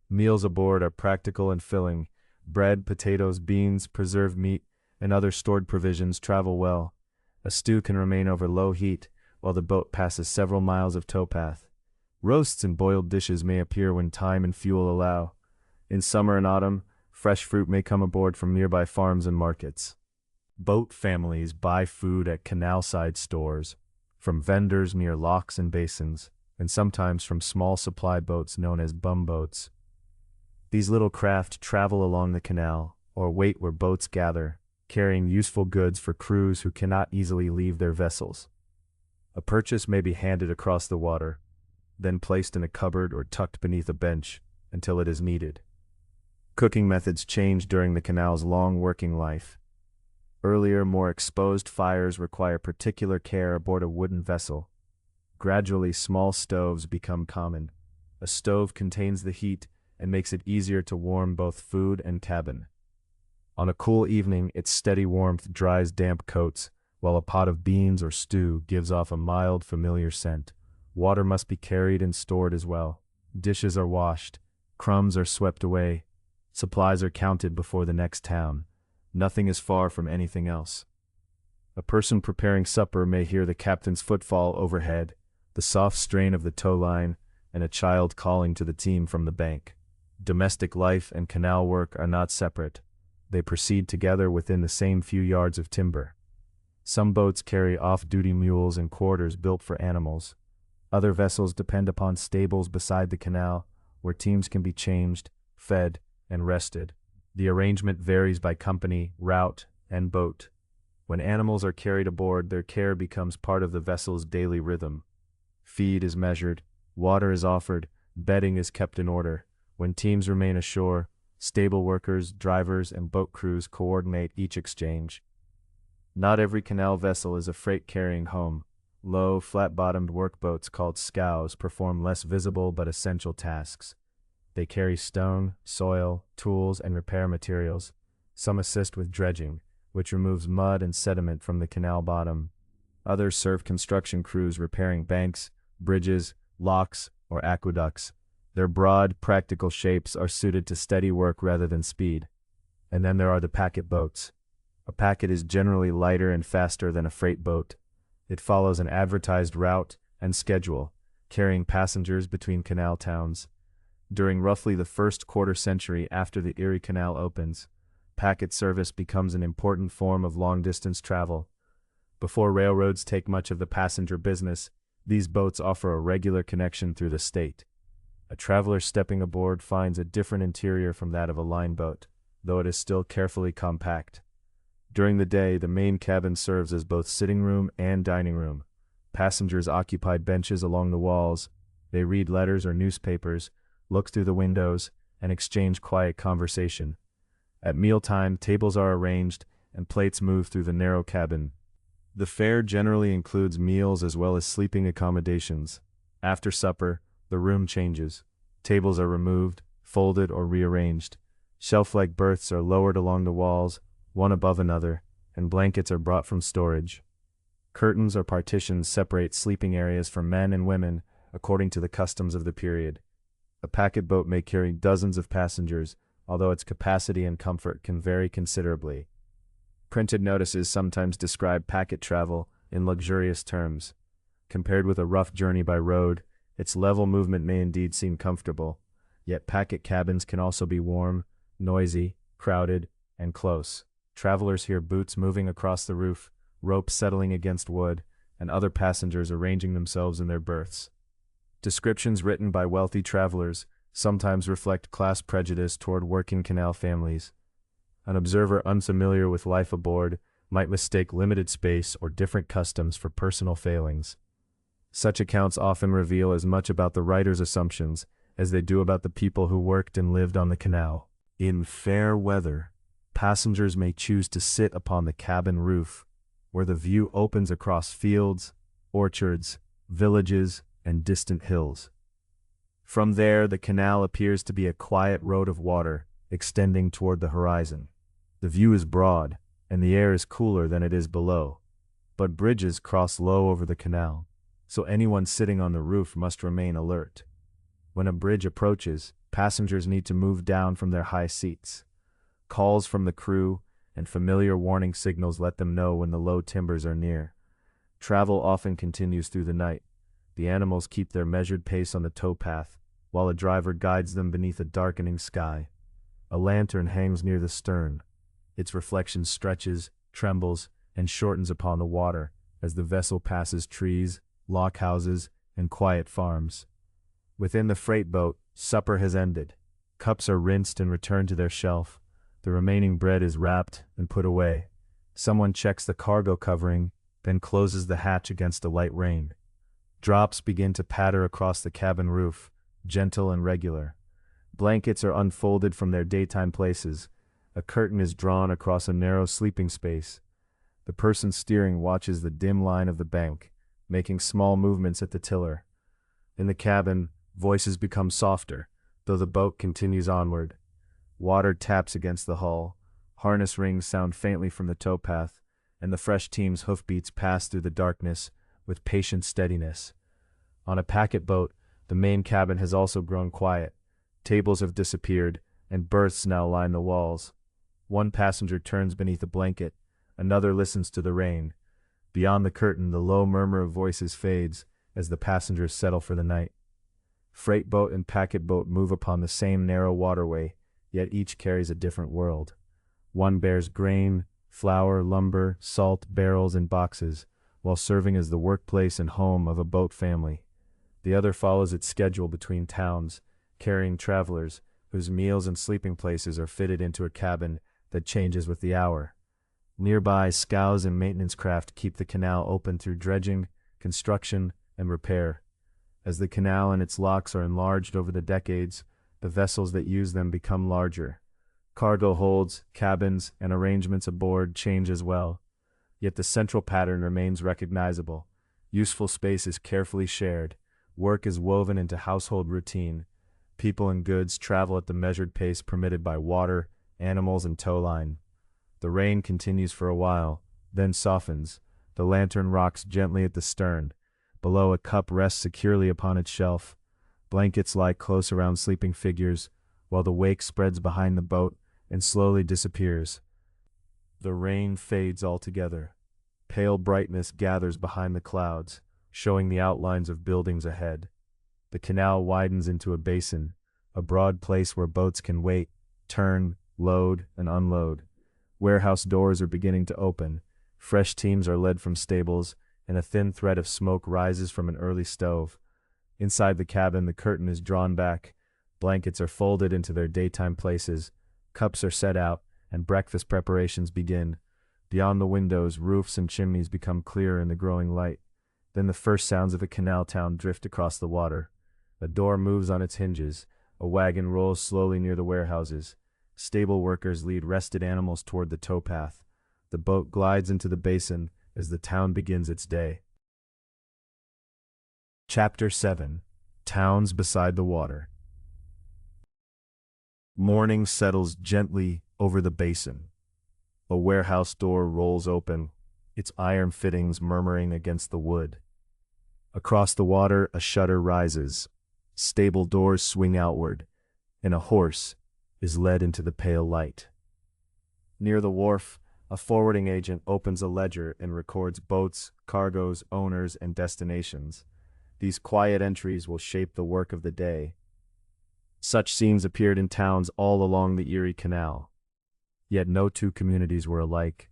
Meals aboard are practical and filling. Bread, potatoes, beans, preserved meat, and other stored provisions travel well. A stew can remain over low heat while the boat passes several miles of towpath. Roasts and boiled dishes may appear when time and fuel allow. In summer and autumn, fresh fruit may come aboard from nearby farms and markets. Boat families buy food at canal-side stores, from vendors near locks and basins, and sometimes from small supply boats known as bumboats. These little craft travel along the canal, or wait where boats gather, carrying useful goods for crews who cannot easily leave their vessels. A purchase may be handed across the water, then placed in a cupboard or tucked beneath a bench until it is needed. Cooking methods change during the canal's long working life. Earlier, more exposed fires require particular care aboard a wooden vessel. Gradually, small stoves become common. A stove contains the heat and makes it easier to warm both food and cabin. On a cool evening, its steady warmth dries damp coats, while a pot of beans or stew gives off a mild, familiar scent. Water must be carried and stored as well. Dishes are washed. Crumbs are swept away. Supplies are counted before the next town. Nothing is far from anything else. A person preparing supper may hear the captain's footfall overhead, the soft strain of the tow line, and a child calling to the team from the bank. Domestic life and canal work are not separate. They proceed together within the same few yards of timber. Some boats carry off-duty mules and quarters built for animals. Other vessels depend upon stables beside the canal, where teams can be changed, fed, and rested. The arrangement varies by company, route, and boat. When animals are carried aboard, their care becomes part of the vessel's daily rhythm. Feed is measured, water is offered, bedding is kept in order. When teams remain ashore, stable workers, drivers, and boat crews coordinate each exchange. Not every canal vessel is a freight-carrying home. Low, flat-bottomed workboats called scows perform less visible but essential tasks. They carry stone, soil, tools, and repair materials. Some assist with dredging, which removes mud and sediment from the canal bottom. Others serve construction crews repairing banks, bridges, locks, or aqueducts. Their broad, practical shapes are suited to steady work rather than speed. And then there are the packet boats. A packet is generally lighter and faster than a freight boat. It follows an advertised route and schedule, carrying passengers between canal towns. During roughly the first quarter century after the Erie Canal opens, packet service becomes an important form of long-distance travel. Before railroads take much of the passenger business, these boats offer a regular connection through the state. A traveler stepping aboard finds a different interior from that of a line boat, though it is still carefully compact. During the day, the main cabin serves as both sitting room and dining room. Passengers occupy benches along the walls. They read letters or newspapers, look through the windows, and exchange quiet conversation. At mealtime, tables are arranged and plates move through the narrow cabin. The fare generally includes meals as well as sleeping accommodations. After supper, the room changes. Tables are removed, folded, or rearranged. Shelf-like berths are lowered along the walls, one above another, and blankets are brought from storage. Curtains or partitions separate sleeping areas for men and women according to the customs of the period. A packet boat may carry dozens of passengers, although its capacity and comfort can vary considerably. Printed notices sometimes describe packet travel in luxurious terms. Compared with a rough journey by road, its level movement may indeed seem comfortable, yet packet cabins can also be warm, noisy, crowded, and close. Travelers hear boots moving across the roof, ropes settling against wood, and other passengers arranging themselves in their berths. Descriptions written by wealthy travelers sometimes reflect class prejudice toward working canal families. An observer unfamiliar with life aboard might mistake limited space or different customs for personal failings. Such accounts often reveal as much about the writer's assumptions as they do about the people who worked and lived on the canal. In fair weather, passengers may choose to sit upon the cabin roof, where the view opens across fields, orchards, villages, and distant hills. From there, the canal appears to be a quiet road of water extending toward the horizon. The view is broad, and the air is cooler than it is below, but bridges cross low over the canal, so anyone sitting on the roof must remain alert. When a bridge approaches, passengers need to move down from their high seats. Calls from the crew and familiar warning signals let them know when the low timbers are near. Travel often continues through the night. The animals keep their measured pace on the towpath, while a driver guides them beneath a darkening sky. A lantern hangs near the stern. Its reflection stretches, trembles, and shortens upon the water as the vessel passes trees, lockhouses, and quiet farms. Within the freight boat, supper has ended. Cups are rinsed and returned to their shelf. The remaining bread is wrapped and put away. Someone checks the cargo covering, then closes the hatch against a light rain. Drops begin to patter across the cabin roof, gentle and regular. Blankets are unfolded from their daytime places. A curtain is drawn across a narrow sleeping space. The person steering watches the dim line of the bank, making small movements at the tiller. In the cabin, voices become softer, though the boat continues onward. Water taps against the hull, harness rings sound faintly from the towpath, and the fresh team's hoofbeats pass through the darkness with patient steadiness. On a packet boat, the main cabin has also grown quiet. Tables have disappeared, and berths now line the walls. One passenger turns beneath a blanket, another listens to the rain. Beyond the curtain, the low murmur of voices fades as the passengers settle for the night. Freight boat and packet boat move upon the same narrow waterway, yet each carries a different world. One bears grain, flour, lumber, salt, barrels, and boxes, while serving as the workplace and home of a boat family. The other follows its schedule between towns, carrying travelers whose meals and sleeping places are fitted into a cabin that changes with the hour. Nearby, scows and maintenance craft keep the canal open through dredging, construction, and repair. As the canal and its locks are enlarged over the decades, the vessels that use them become larger. Cargo holds, cabins, and arrangements aboard change as well. Yet the central pattern remains recognizable. Useful space is carefully shared. Work is woven into household routine. People and goods travel at the measured pace permitted by water, animals, and towline. The rain continues for a while, then softens. The lantern rocks gently at the stern. Below, a cup rests securely upon its shelf. Blankets lie close around sleeping figures, while the wake spreads behind the boat and slowly disappears. The rain fades altogether. Pale brightness gathers behind the clouds, showing the outlines of buildings ahead. The canal widens into a basin, a broad place where boats can wait, turn, load, and unload. Warehouse doors are beginning to open. Fresh teams are led from stables, and a thin thread of smoke rises from an early stove. Inside the cabin, the curtain is drawn back. Blankets are folded into their daytime places. Cups are set out, and breakfast preparations begin. Beyond the windows, roofs and chimneys become clearer in the growing light. Then the first sounds of a canal town drift across the water. A door moves on its hinges. A wagon rolls slowly near the warehouses. Stable workers lead rested animals toward the towpath. The boat glides into the basin as the town begins its day. Chapter 7. Towns Beside the Water. Morning settles gently over the basin. A warehouse door rolls open, its iron fittings murmuring against the wood. Across the water, a shutter rises. Stable doors swing outward, and a horse is led into the pale light. Near the wharf, a forwarding agent opens a ledger and records boats, cargoes, owners, and destinations. These quiet entries will shape the work of the day. Such scenes appeared in towns all along the Erie Canal. Yet no two communities were alike.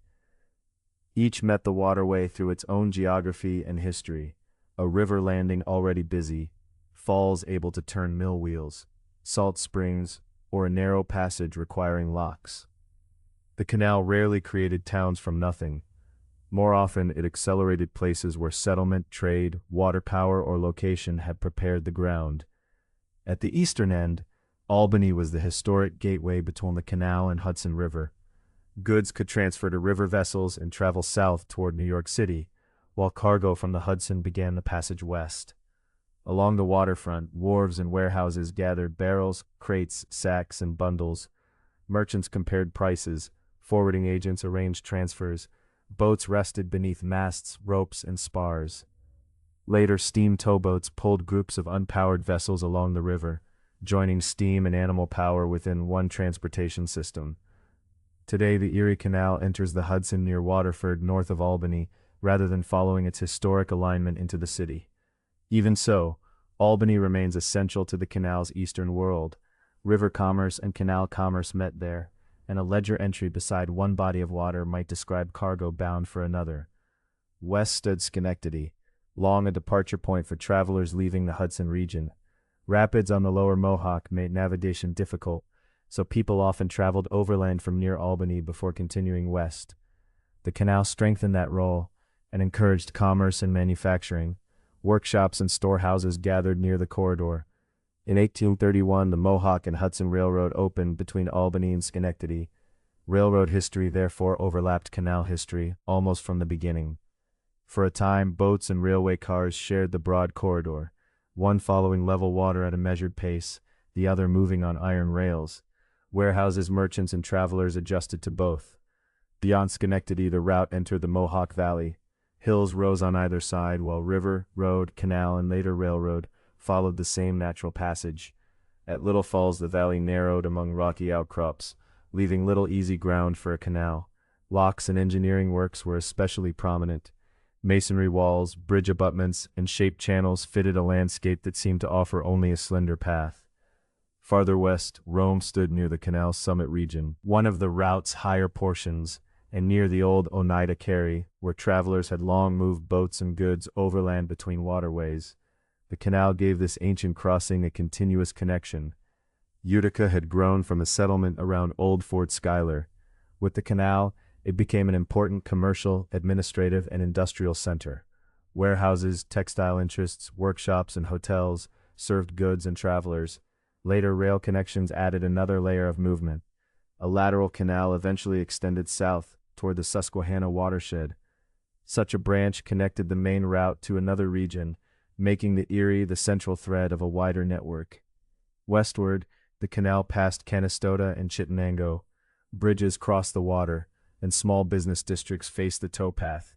Each met the waterway through its own geography and history, a river landing already busy, falls able to turn mill wheels, salt springs, or a narrow passage requiring locks. The canal rarely created towns from nothing. More often, it accelerated places where settlement, trade, water power, or location had prepared the ground. At the eastern end, Albany was the historic gateway between the canal and Hudson River. Goods could transfer to river vessels and travel south toward New York City, while cargo from the Hudson began the passage west. Along the waterfront, wharves and warehouses gathered barrels, crates, sacks, and bundles. Merchants compared prices, forwarding agents arranged transfers, boats rested beneath masts, ropes, and spars. Later, steam towboats pulled groups of unpowered vessels along the river, joining steam and animal power within one transportation system. Today, the Erie Canal enters the Hudson near Waterford, north of Albany, rather than following its historic alignment into the city. Even so, Albany remains essential to the canal's eastern world. River commerce and canal commerce met there, and a ledger entry beside one body of water might describe cargo bound for another. West stood Schenectady, long a departure point for travelers leaving the Hudson region. Rapids on the lower Mohawk made navigation difficult, so people often traveled overland from near Albany before continuing west. The canal strengthened that role and encouraged commerce and manufacturing. Workshops and storehouses gathered near the corridor. In 1831, the Mohawk and Hudson Railroad opened between Albany and Schenectady. Railroad history therefore overlapped canal history almost from the beginning. For a time, boats and railway cars shared the broad corridor, one following level water at a measured pace, the other moving on iron rails. Warehouses, merchants, and travelers adjusted to both. Beyond Schenectady, the route entered the Mohawk Valley. Hills rose on either side, while river, road, canal, and later railroad followed the same natural passage. At Little Falls, the valley narrowed among rocky outcrops, leaving little easy ground for a canal. Locks and engineering works were especially prominent. Masonry walls, bridge abutments, and shaped channels fitted a landscape that seemed to offer only a slender path. Farther west, Rome stood near the canal's summit region, one of the route's higher portions, and near the old Oneida Carry, where travelers had long moved boats and goods overland between waterways. The canal gave this ancient crossing a continuous connection. Utica had grown from a settlement around Old Fort Schuyler. With the canal, it became an important commercial, administrative, and industrial center. Warehouses, textile interests, workshops, and hotels served goods and travelers. Later, rail connections added another layer of movement. A lateral canal eventually extended south toward the Susquehanna watershed. Such a branch connected the main route to another region, making the Erie the central thread of a wider network. Westward, the canal passed Canastota and Chittenango. Bridges crossed the water, and small business districts faced the towpath.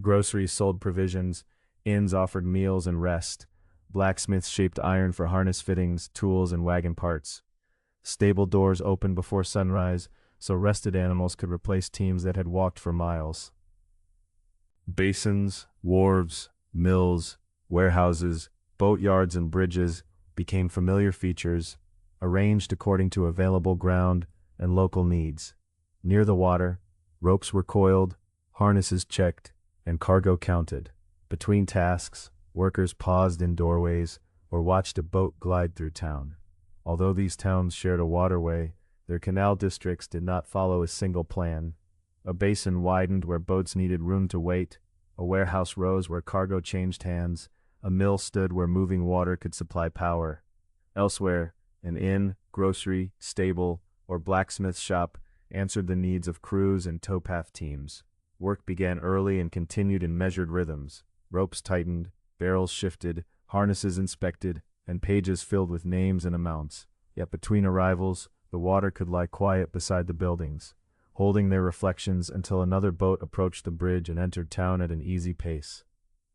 Groceries sold provisions, inns offered meals and rest. Blacksmiths shaped iron for harness fittings, tools, and wagon parts. Stable doors opened before sunrise, so rested animals could replace teams that had walked for miles. Basins, wharves, mills, warehouses, boatyards, and bridges became familiar features, arranged according to available ground and local needs. Near the water, ropes were coiled, harnesses checked, and cargo counted. Between tasks, workers paused in doorways or watched a boat glide through town. Although these towns shared a waterway, their canal districts did not follow a single plan. A basin widened where boats needed room to wait, a warehouse rose where cargo changed hands, a mill stood where moving water could supply power. Elsewhere, an inn, grocery, stable, or blacksmith shop answered the needs of crews and towpath teams. Work began early and continued in measured rhythms. Ropes tightened, barrels shifted, harnesses inspected, and pages filled with names and amounts. Yet between arrivals, the water could lie quiet beside the buildings, holding their reflections until another boat approached the bridge and entered town at an easy pace.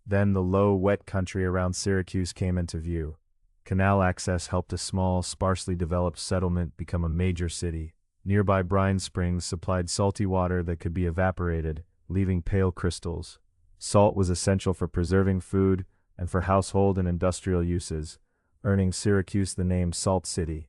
Then the low, wet country around Syracuse came into view. Canal access helped a small, sparsely developed settlement become a major city. Nearby brine springs supplied salty water that could be evaporated, leaving pale crystals. Salt was essential for preserving food and for household and industrial uses, earning Syracuse the name Salt City.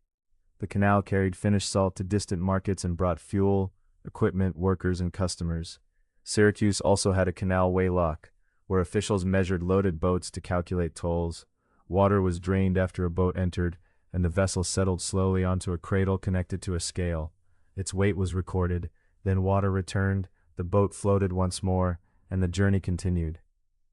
The canal carried finished salt to distant markets and brought fuel, equipment, workers, and customers. Syracuse also had a canal waylock, where officials measured loaded boats to calculate tolls. Water was drained after a boat entered, and the vessel settled slowly onto a cradle connected to a scale. Its weight was recorded, Then water returned, the boat floated once more, and the journey continued.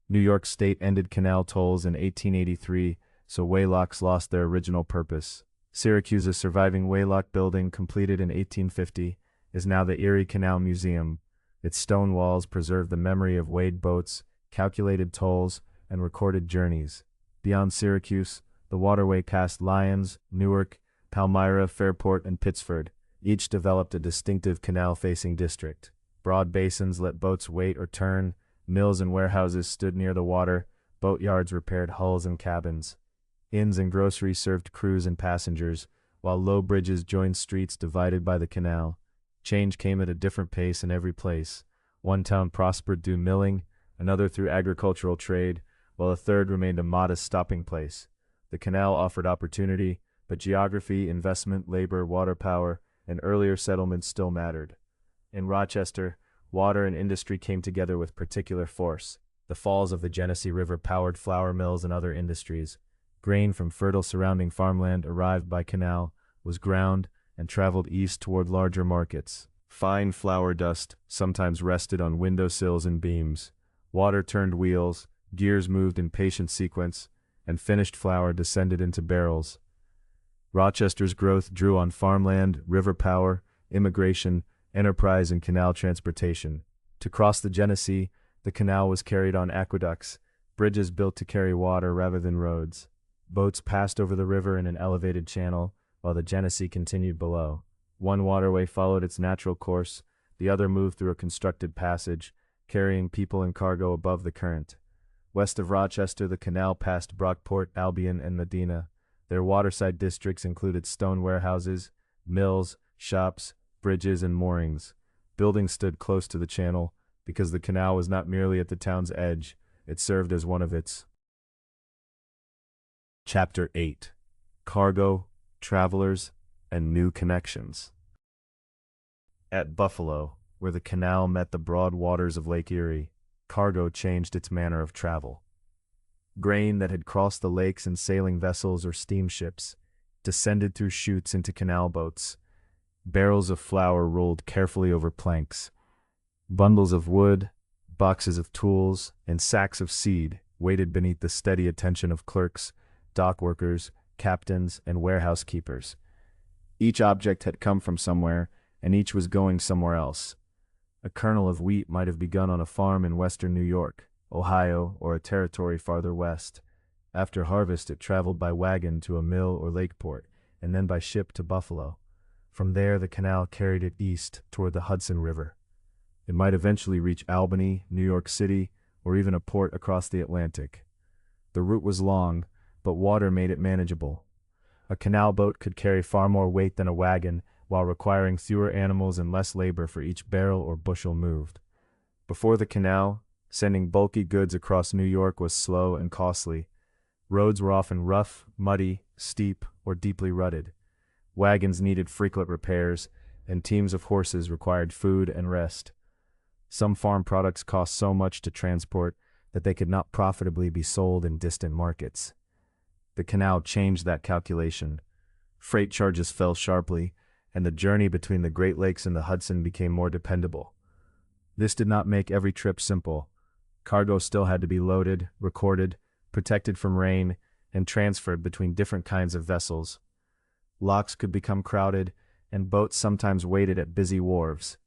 New York State ended canal tolls in 1883, so waylocks lost their original purpose. Syracuse's surviving waylock building, completed in 1850, is now the Erie Canal Museum. Its stone walls preserve the memory of weighed boats, calculated tolls, and recorded journeys. Beyond Syracuse, the waterway passed Lyons, Newark, Palmyra, Fairport, and Pittsford. Each developed a distinctive canal-facing district. Broad basins let boats wait or turn, mills and warehouses stood near the water, boatyards repaired hulls and cabins. Inns and groceries served crews and passengers, while low bridges joined streets divided by the canal. Change came at a different pace in every place. One town prospered through milling, another through agricultural trade, while a third remained a modest stopping place. The canal offered opportunity, but geography, investment, labor, water power, and earlier settlements still mattered. In Rochester, water and industry came together with particular force. The falls of the Genesee River powered flour mills and other industries. Grain from fertile surrounding farmland arrived by canal, was ground, and traveled east toward larger markets. Fine flour dust sometimes rested on windowsills and beams. Water turned wheels, gears moved in patient sequence, and finished flour descended into barrels. Rochester's growth drew on farmland, river power, immigration, enterprise, and canal transportation. To cross the Genesee, the canal was carried on aqueducts, bridges built to carry water rather than roads. Boats passed over the river in an elevated channel, while the Genesee continued below. One waterway followed its natural course, the other moved through a constructed passage, carrying people and cargo above the current. West of Rochester, the canal passed Brockport, Albion, and Medina. Their waterside districts included stone warehouses, mills, shops, bridges, and moorings. Buildings stood close to the channel, because the canal was not merely at the town's edge, it served as one of its. Chapter 8. Cargo, Travelers, and New Connections. At Buffalo, where the canal met the broad waters of Lake Erie, cargo changed its manner of travel. Grain that had crossed the lakes in sailing vessels or steamships descended through chutes into canal boats. Barrels of flour rolled carefully over planks. Bundles of wood, boxes of tools, and sacks of seed waited beneath the steady attention of clerks, dock workers, captains, and warehouse keepers. Each object had come from somewhere, and each was going somewhere else. A kernel of wheat might have begun on a farm in western New York, Ohio, or a territory farther west. After harvest, it traveled by wagon to a mill or lake port, and then by ship to Buffalo. From there, the canal carried it east toward the Hudson River. It might eventually reach Albany, New York City, or even a port across the Atlantic. The route was long, but water made it manageable. A canal boat could carry far more weight than a wagon, while requiring fewer animals and less labor for each barrel or bushel moved. Before the canal, sending bulky goods across New York was slow and costly. Roads were often rough, muddy, steep, or deeply rutted. Wagons needed frequent repairs, and teams of horses required food and rest. Some farm products cost so much to transport that they could not profitably be sold in distant markets. The canal changed that calculation. Freight charges fell sharply, and the journey between the Great Lakes and the Hudson became more dependable. This did not make every trip simple. Cargo still had to be loaded, recorded, protected from rain, and transferred between different kinds of vessels. Locks could become crowded, and boats sometimes waited at busy wharves.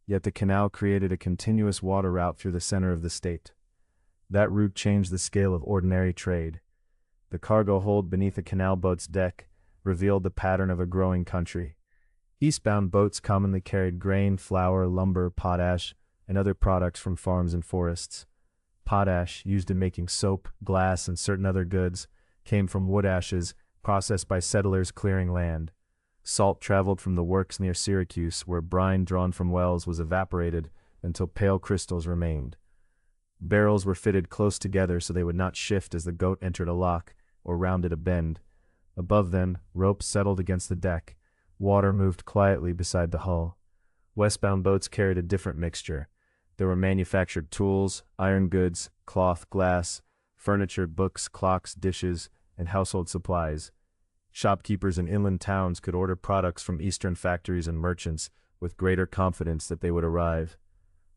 Yet the canal created a continuous water route through the center of the state. That route changed the scale of ordinary trade. The cargo hold beneath a canal boat's deck revealed the pattern of a growing country. Eastbound boats commonly carried grain, flour, lumber, potash, and other products from farms and forests. Potash, used in making soap, glass, and certain other goods, came from wood ashes processed by settlers clearing land. Salt traveled from the works near Syracuse, where brine drawn from wells was evaporated until pale crystals remained. Barrels were fitted close together so they would not shift as the goat entered a lock or rounded a bend. Above them, ropes settled against the deck. Water moved quietly beside the hull. Westbound boats carried a different mixture. There were manufactured tools, iron goods, cloth, glass, furniture, books, clocks, dishes, and household supplies. Shopkeepers in inland towns could order products from eastern factories and merchants with greater confidence that they would arrive.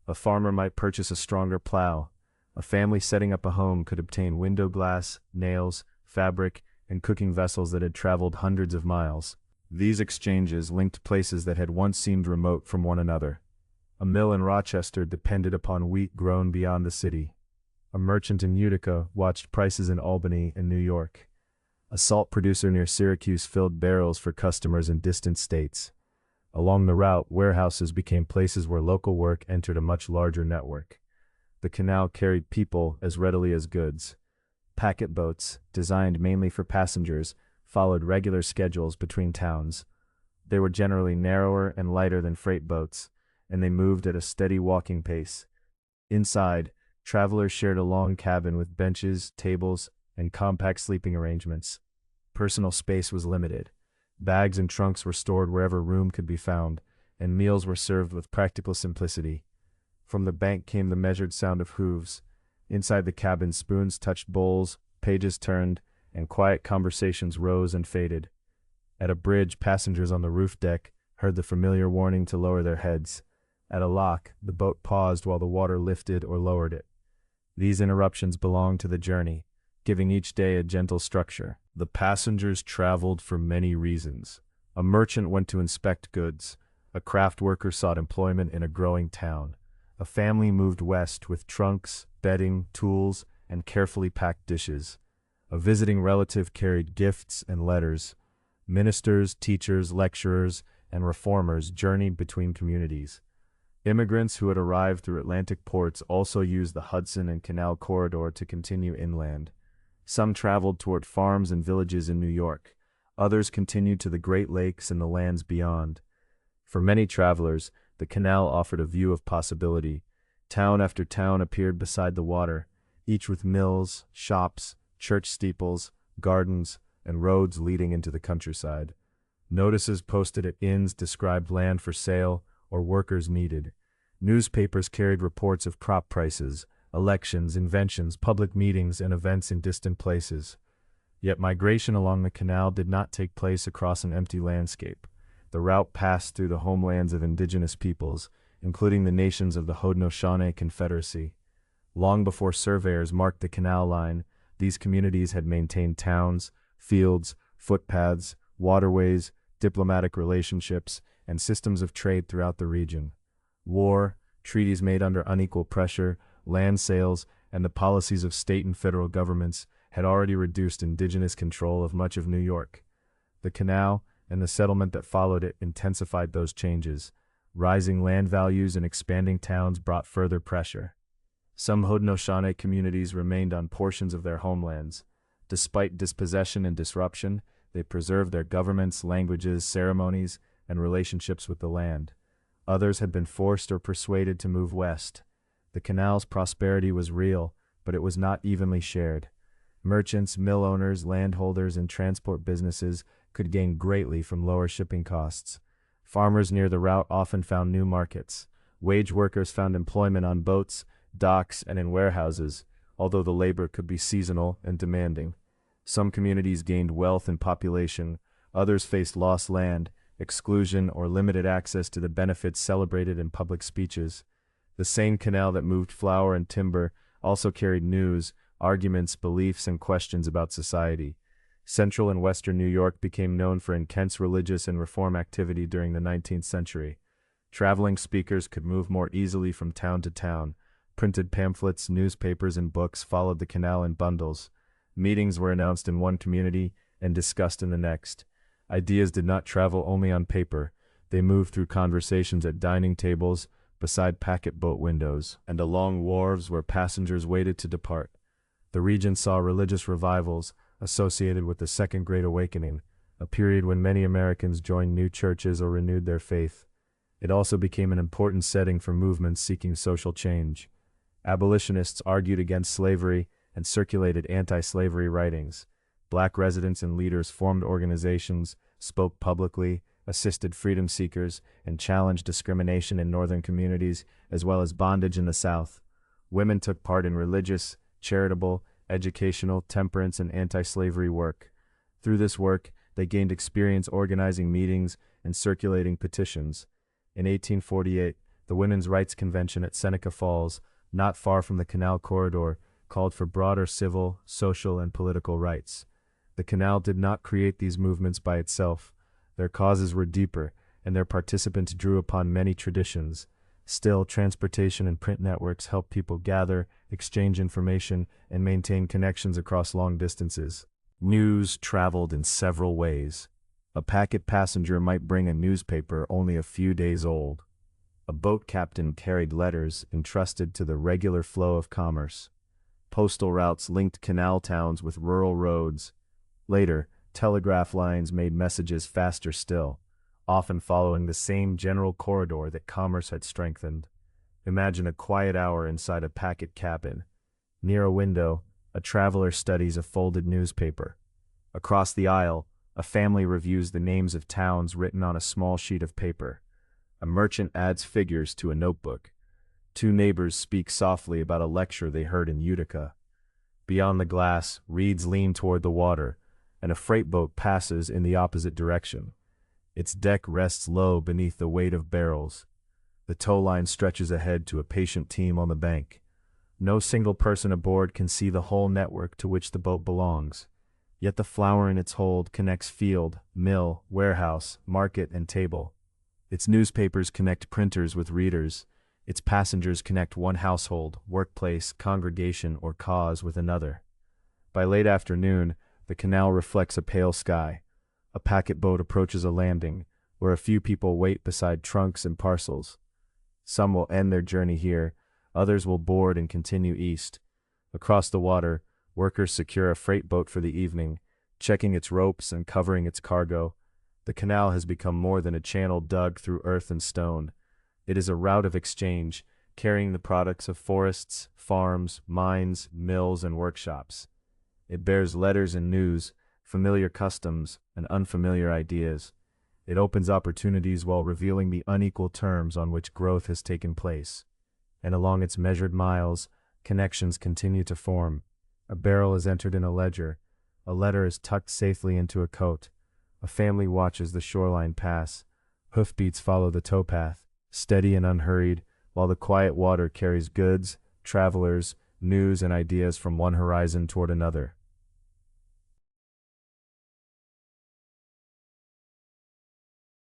A farmer might purchase a stronger plow. A family setting up a home could obtain window glass, nails, fabric, and cooking vessels that had traveled hundreds of miles. These exchanges linked places that had once seemed remote from one another. A mill in Rochester depended upon wheat grown beyond the city. A merchant in Utica watched prices in Albany and New York. A salt producer near Syracuse filled barrels for customers in distant states. Along the route, warehouses became places where local work entered a much larger network. The canal carried people as readily as goods. Packet boats, designed mainly for passengers, followed regular schedules between towns. They were generally narrower and lighter than freight boats, and they moved at a steady walking pace. Inside, travelers shared a long cabin with benches, tables, and compact sleeping arrangements. Personal space was limited. Bags and trunks were stored wherever room could be found, and meals were served with practical simplicity. From the bank came the measured sound of hooves. Inside the cabin, spoons touched bowls, pages turned, and quiet conversations rose and faded. At a bridge, passengers on the roof deck heard the familiar warning to lower their heads. At a lock, the boat paused while the water lifted or lowered it. These interruptions belonged to the journey, giving each day a gentle structure. The passengers traveled for many reasons. A merchant went to inspect goods. A craft worker sought employment in a growing town. A family moved west with trunks, bedding, tools, and carefully packed dishes. A visiting relative carried gifts and letters. Ministers, teachers, lecturers, and reformers journeyed between communities. Immigrants who had arrived through Atlantic ports also used the Hudson and Canal corridor to continue inland. Some traveled toward farms and villages in New York. Others continued to the Great Lakes and the lands beyond. For many travelers, the canal offered a view of possibility. Town after town appeared beside the water, each with mills, shops, church steeples, gardens, and roads leading into the countryside. Notices posted at inns described land for sale or workers needed. Newspapers carried reports of crop prices, elections, inventions, public meetings, and events in distant places. Yet migration along the canal did not take place across an empty landscape. The route passed through the homelands of indigenous peoples, including the nations of the Haudenosaunee Confederacy. Long before surveyors marked the canal line, these communities had maintained towns, fields, footpaths, waterways, diplomatic relationships, and systems of trade throughout the region. War, treaties made under unequal pressure, land sales, and the policies of state and federal governments had already reduced indigenous control of much of New York. The canal and the settlement that followed it intensified those changes. Rising land values and expanding towns brought further pressure. Some Haudenosaunee communities remained on portions of their homelands. Despite dispossession and disruption, they preserved their governments, languages, ceremonies, and relationships with the land. Others had been forced or persuaded to move west. The canal's prosperity was real, but it was not evenly shared. Merchants, mill owners, landholders, and transport businesses could gain greatly from lower shipping costs. Farmers near the route often found new markets. Wage workers found employment on boats, docks, and in warehouses, although the labor could be seasonal and demanding. Some communities gained wealth and population, others faced lost land, exclusion, or limited access to the benefits celebrated in public speeches. The same canal that moved flour and timber also carried news, arguments, beliefs, and questions about society. Central and western New York became known for intense religious and reform activity during the 19th century. Traveling speakers could move more easily from town to town. Printed pamphlets, newspapers, and books followed the canal in bundles. Meetings were announced in one community and discussed in the next. Ideas did not travel only on paper. They moved through conversations at dining tables, beside packet boat windows, and along wharves where passengers waited to depart. The region saw religious revivals associated with the Second Great Awakening, a period when many Americans joined new churches or renewed their faith. It also became an important setting for movements seeking social change. Abolitionists argued against slavery and circulated anti-slavery writings. Black residents and leaders formed organizations, spoke publicly, assisted freedom seekers, and challenged discrimination in northern communities, as well as bondage in the South. Women took part in religious, charitable, educational, temperance, and anti-slavery work. Through this work, they gained experience organizing meetings and circulating petitions. In 1848, the Women's Rights Convention at Seneca Falls, not far from the Canal Corridor, called for broader civil, social, and political rights. The canal did not create these movements by itself. Their causes were deeper, and their participants drew upon many traditions. Still, transportation and print networks help people gather, exchange information, and maintain connections across long distances. News traveled in several ways. A packet passenger might bring a newspaper only a few days old. A boat captain carried letters entrusted to the regular flow of commerce. Postal routes linked canal towns with rural roads. Later, telegraph lines made messages faster still, often following the same general corridor that commerce had strengthened. Imagine a quiet hour inside a packet cabin. Near a window, a traveler studies a folded newspaper. Across the aisle, a family reviews the names of towns written on a small sheet of paper. A merchant adds figures to a notebook. Two neighbors speak softly about a lecture they heard in Utica. Beyond the glass, reeds lean toward the water, and a freight boat passes in the opposite direction. Its deck rests low beneath the weight of barrels. The tow line stretches ahead to a patient team on the bank. No single person aboard can see the whole network to which the boat belongs. Yet the flower in its hold connects field, mill, warehouse, market, and table. Its newspapers connect printers with readers. Its passengers connect one household, workplace, congregation, or cause with another. By late afternoon, the canal reflects a pale sky. A packet boat approaches a landing, where a few people wait beside trunks and parcels. Some will end their journey here, others will board and continue east. Across the water, workers secure a freight boat for the evening, checking its ropes and covering its cargo. The canal has become more than a channel dug through earth and stone. It is a route of exchange, carrying the products of forests, farms, mines, mills, and workshops. It bears letters and news, familiar customs, and unfamiliar ideas. It opens opportunities while revealing the unequal terms on which growth has taken place. And along its measured miles, connections continue to form. A barrel is entered in a ledger. A letter is tucked safely into a coat. A family watches the shoreline pass. Hoofbeats follow the towpath, steady and unhurried, while the quiet water carries goods, travelers, news, and ideas from one horizon toward another.